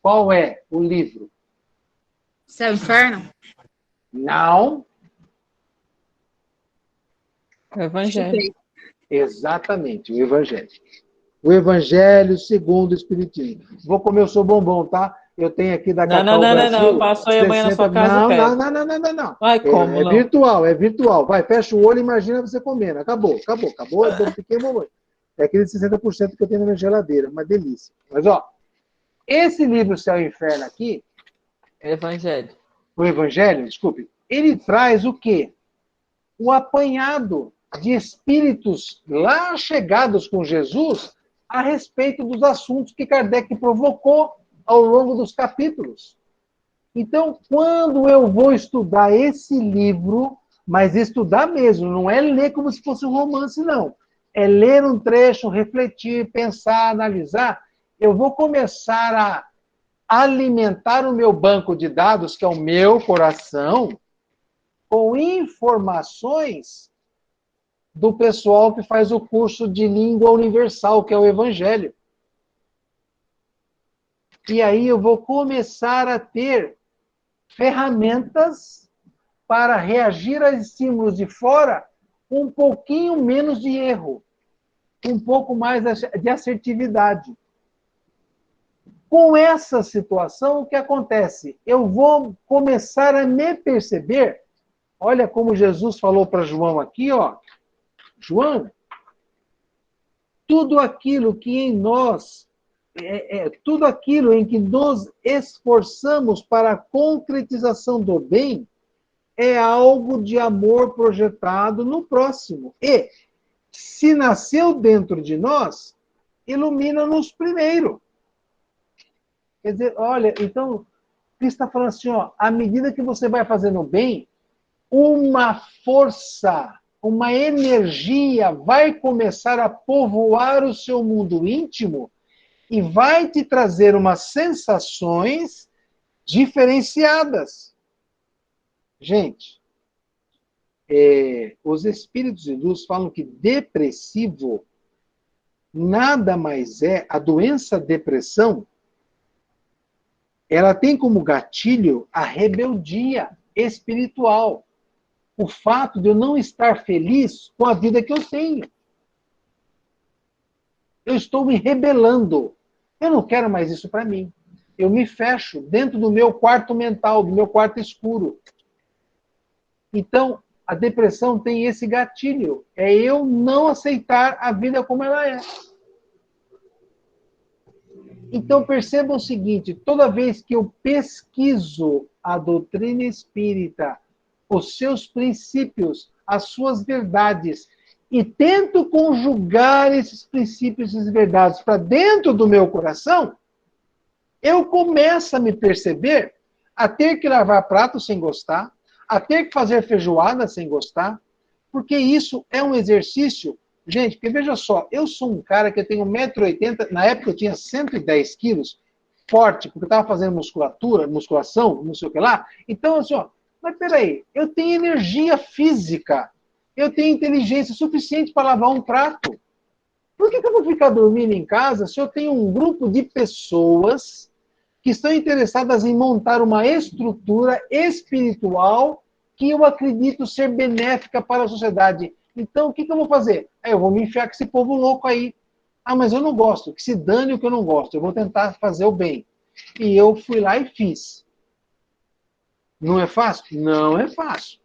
Qual é o livro? Céu e Inferno? Não. O Evangelho. Exatamente, o Evangelho. O Evangelho segundo o Espiritismo. Vou comer o seu bombom, tá? Eu tenho aqui da Cacau Brasil. Não. Passou aí amanhã na sua casa e pega. Não. Vai como, É virtual, é virtual. Vai, fecha o olho e imagina você comendo. Acabou. Eu fiquei mamãe. É aquele 60% que eu tenho na minha geladeira. Uma delícia. Mas, ó, esse livro Céu e Inferno aqui, Evangelho. o Evangelho, desculpe, ele traz o quê? O apanhado de espíritos lá chegados com Jesus a respeito dos assuntos que Kardec provocou ao longo dos capítulos. Então, quando eu vou estudar esse livro, mas estudar mesmo, não é ler como se fosse um romance, não. É ler um trecho, refletir, pensar, analisar. Eu vou começar a alimentar o meu banco de dados, que é o meu coração, com informações do pessoal que faz o curso de língua universal, que é o Evangelho. E aí eu vou começar a ter ferramentas para reagir a estímulos de fora com um pouquinho menos de erro, um pouco mais de assertividade. Com essa situação, o que acontece? Eu vou começar a me perceber, olha como Jesus falou para João aqui, ó. João, tudo aquilo que em nós tudo aquilo em que nos esforçamos para a concretização do bem é algo de amor projetado no próximo. E, se nasceu dentro de nós, ilumina-nos primeiro. Quer dizer, olha, então, Cristo está falando assim, ó, à medida que você vai fazendo bem, uma força, uma energia vai começar a povoar o seu mundo íntimo e vai te trazer umas sensações diferenciadas. Gente, os espíritos de luz falam que depressivo nada mais é, a doença depressão, ela tem como gatilho a rebeldia espiritual. O fato de eu não estar feliz com a vida que eu tenho. Eu estou me rebelando. Eu não quero mais isso para mim. Eu me fecho dentro do meu quarto mental, do meu quarto escuro. Então, a depressão tem esse gatilho. É eu não aceitar a vida como ela é. Então, percebam o seguinte, toda vez que eu pesquiso a doutrina espírita, os seus princípios, as suas verdades, e tento conjugar esses princípios e verdades para dentro do meu coração, eu começo a me perceber a ter que lavar prato sem gostar, a ter que fazer feijoada sem gostar, porque isso é um exercício. Gente, porque veja só, eu sou um cara que eu tenho 1,80 m, na época eu tinha 110 quilos, forte, porque eu estava fazendo musculação, não sei o que lá. Então, assim, ó, mas peraí, eu tenho energia física, eu tenho inteligência suficiente para lavar um prato. Por que eu vou ficar dormindo em casa se eu tenho um grupo de pessoas que estão interessadas em montar uma estrutura espiritual que eu acredito ser benéfica para a sociedade? Então, o que eu vou fazer? Eu vou me enfiar com esse povo louco aí. Ah, mas eu não gosto. Que se dane o que eu não gosto. Eu vou tentar fazer o bem. E eu fui lá e fiz. Não é fácil? Não é fácil.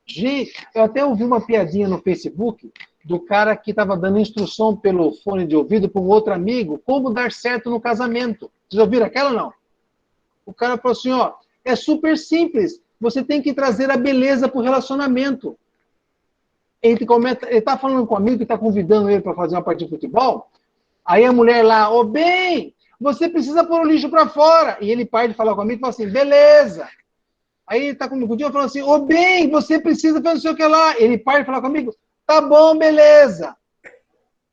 Gente, eu até ouvi uma piadinha no Facebook do cara que estava dando instrução pelo fone de ouvido para um outro amigo como dar certo no casamento. Vocês ouviram aquela ou não? O cara falou assim, ó, é super simples. Você tem que trazer a beleza para o relacionamento. Ele está falando com um amigo que está convidando ele para fazer uma partida de futebol. Aí a mulher lá, ô bem, você precisa pôr o lixo para fora. E ele para de falar com o amigo e fala assim, beleza. Aí ele está comigo falando assim, ô bem, você precisa fazer não sei o que lá. Ele para de falar comigo, tá bom, beleza.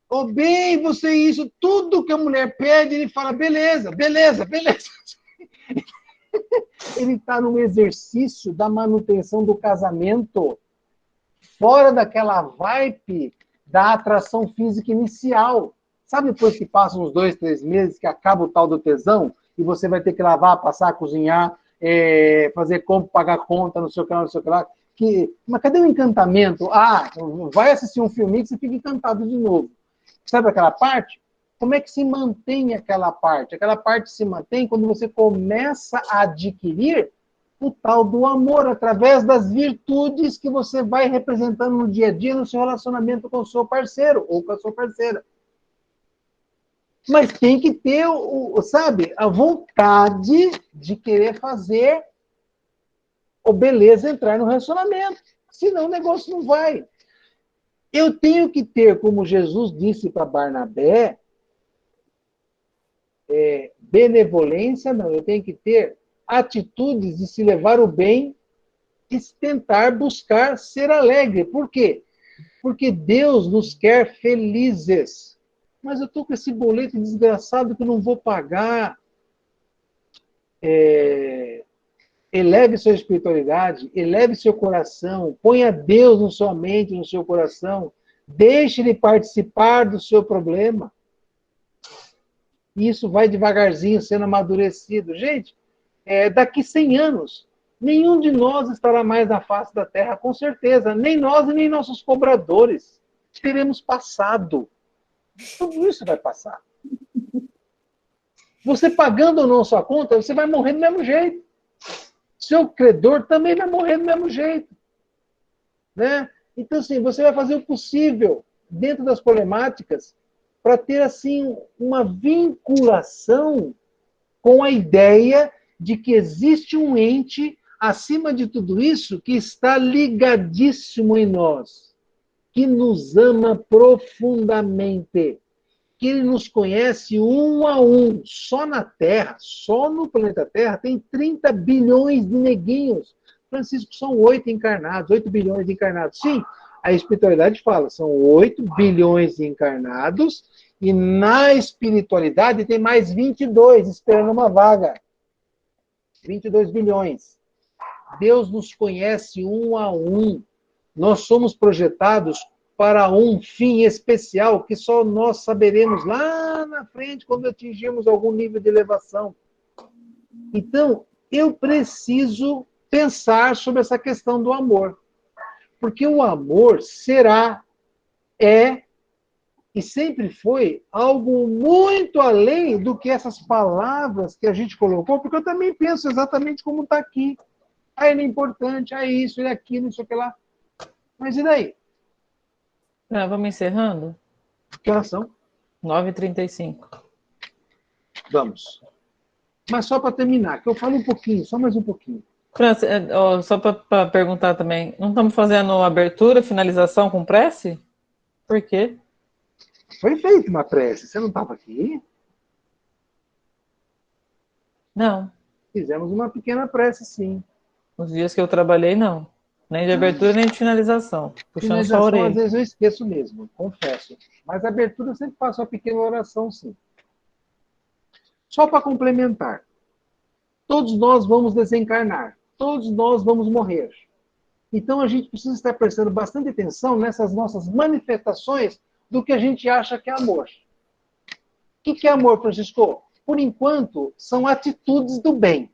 Ô bem, você isso, tudo que a mulher pede, ele fala, beleza, beleza, beleza. Ele está no exercício da manutenção do casamento, fora daquela vibe da atração física inicial. Sabe depois que passam uns 2, 3 meses, que acaba o tal do tesão, e você vai ter que lavar, passar, cozinhar, fazer compra, pagar conta, não sei o que lá, não sei o que lá. Mas cadê o encantamento? Ah, vai assistir um filme que você fica encantado de novo. Sabe aquela parte? Como é que se mantém aquela parte? Aquela parte se mantém quando você começa a adquirir o tal do amor, através das virtudes que você vai representando no dia a dia, no seu relacionamento com o seu parceiro ou com a sua parceira. Mas tem que ter, sabe, a vontade de querer fazer o beleza entrar no relacionamento. Senão o negócio não vai. Eu tenho que ter, como Jesus disse para Barnabé, benevolência, não, eu tenho que ter atitudes de se levar o bem e tentar buscar ser alegre. Por quê? Porque Deus nos quer felizes. Mas eu estou com esse boleto desgraçado que eu não vou pagar. Eleve sua espiritualidade, eleve seu coração, ponha Deus na sua mente, no seu coração. Deixe Ele participar do seu problema. Isso vai devagarzinho sendo amadurecido. Gente, daqui 100 anos, nenhum de nós estará mais na face da Terra, com certeza. Nem nós e nem nossos cobradores. Teremos passado. Tudo isso vai passar. Você pagando ou não sua conta, você vai morrer do mesmo jeito. Seu credor também vai morrer do mesmo jeito. Né? Então, assim, você vai fazer o possível, dentro das problemáticas, para ter assim uma vinculação com a ideia de que existe um ente acima de tudo isso que está ligadíssimo em nós, que nos ama profundamente, que ele nos conhece um a um. Só na Terra, só no planeta Terra, tem 30 bilhões de neguinhos. Francisco, são 8 encarnados, 8 bilhões de encarnados. Sim, a espiritualidade fala, são 8 bilhões de encarnados, e na espiritualidade tem mais 22 esperando uma vaga. 22 bilhões. Deus nos conhece um a um. Nós somos projetados para um fim especial que só nós saberemos lá na frente, quando atingirmos algum nível de elevação. Então, eu preciso pensar sobre essa questão do amor. Porque o amor será, é e sempre foi algo muito além do que essas palavras que a gente colocou, porque eu também penso exatamente como está aqui. Ah, ele é importante, ah, isso, ele é aquilo, não sei o que lá. Mas e daí? Vamos encerrando? Que horas são? 9h35. Vamos. Mas só para terminar, que eu falo um pouquinho, só mais um pouquinho. França, só para perguntar também, não estamos fazendo abertura, finalização com prece? Por quê? Foi feita uma prece. Você não estava aqui? Não. Fizemos uma pequena prece, sim. Nos dias que eu trabalhei, não. Nem de abertura, nem de finalização. Puxando só a Finalização, orelha. às vezes eu esqueço mesmo, confesso. Mas a abertura eu sempre faço uma pequena oração, sim. Só para complementar. Todos nós vamos desencarnar. Todos nós vamos morrer. Então a gente precisa estar prestando bastante atenção nessas nossas manifestações do que a gente acha que é amor. O que é amor, Francisco? Por enquanto, são atitudes do bem.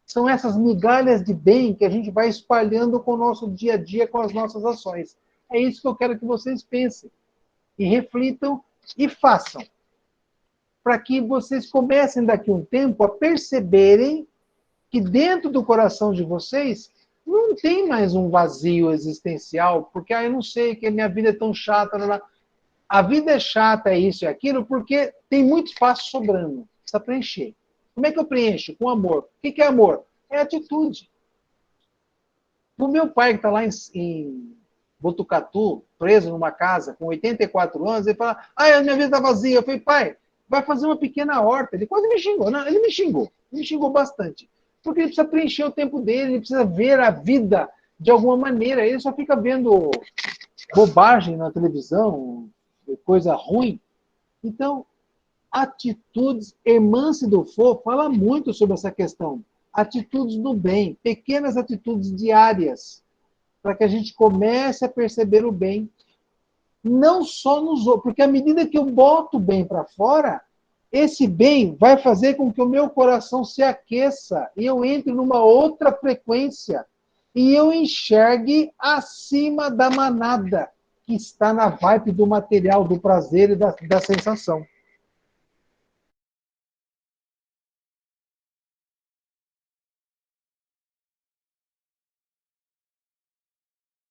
São essas migalhas de bem que a gente vai espalhando com o nosso dia a dia, com as nossas ações. É isso que eu quero que vocês pensem. E reflitam e façam. Para que vocês comecem daqui a um tempo a perceberem que dentro do coração de vocês não tem mais um vazio existencial, porque eu não sei, que a minha vida é tão chata. A vida é chata, é isso e aquilo, porque tem muito espaço sobrando. Precisa preencher. Como é que eu preencho? Com amor. O que é amor? É atitude. O meu pai, que está lá em Botucatu, preso numa casa, com 84 anos, ele fala, a minha vida está vazia. Eu falei, pai, vai fazer uma pequena horta. Ele quase me xingou. Não, ele me xingou bastante. Porque ele precisa preencher o tempo dele, ele precisa ver a vida de alguma maneira. Ele só fica vendo bobagem na televisão, coisa ruim. Então, atitudes, Hermance Dufour fala muito sobre essa questão. Atitudes do bem, pequenas atitudes diárias, para que a gente comece a perceber o bem. Não só nos outros, porque à medida que eu boto o bem para fora, esse bem vai fazer com que o meu coração se aqueça e eu entre numa outra frequência e eu enxergue acima da manada que está na vibe do material, do prazer e da sensação.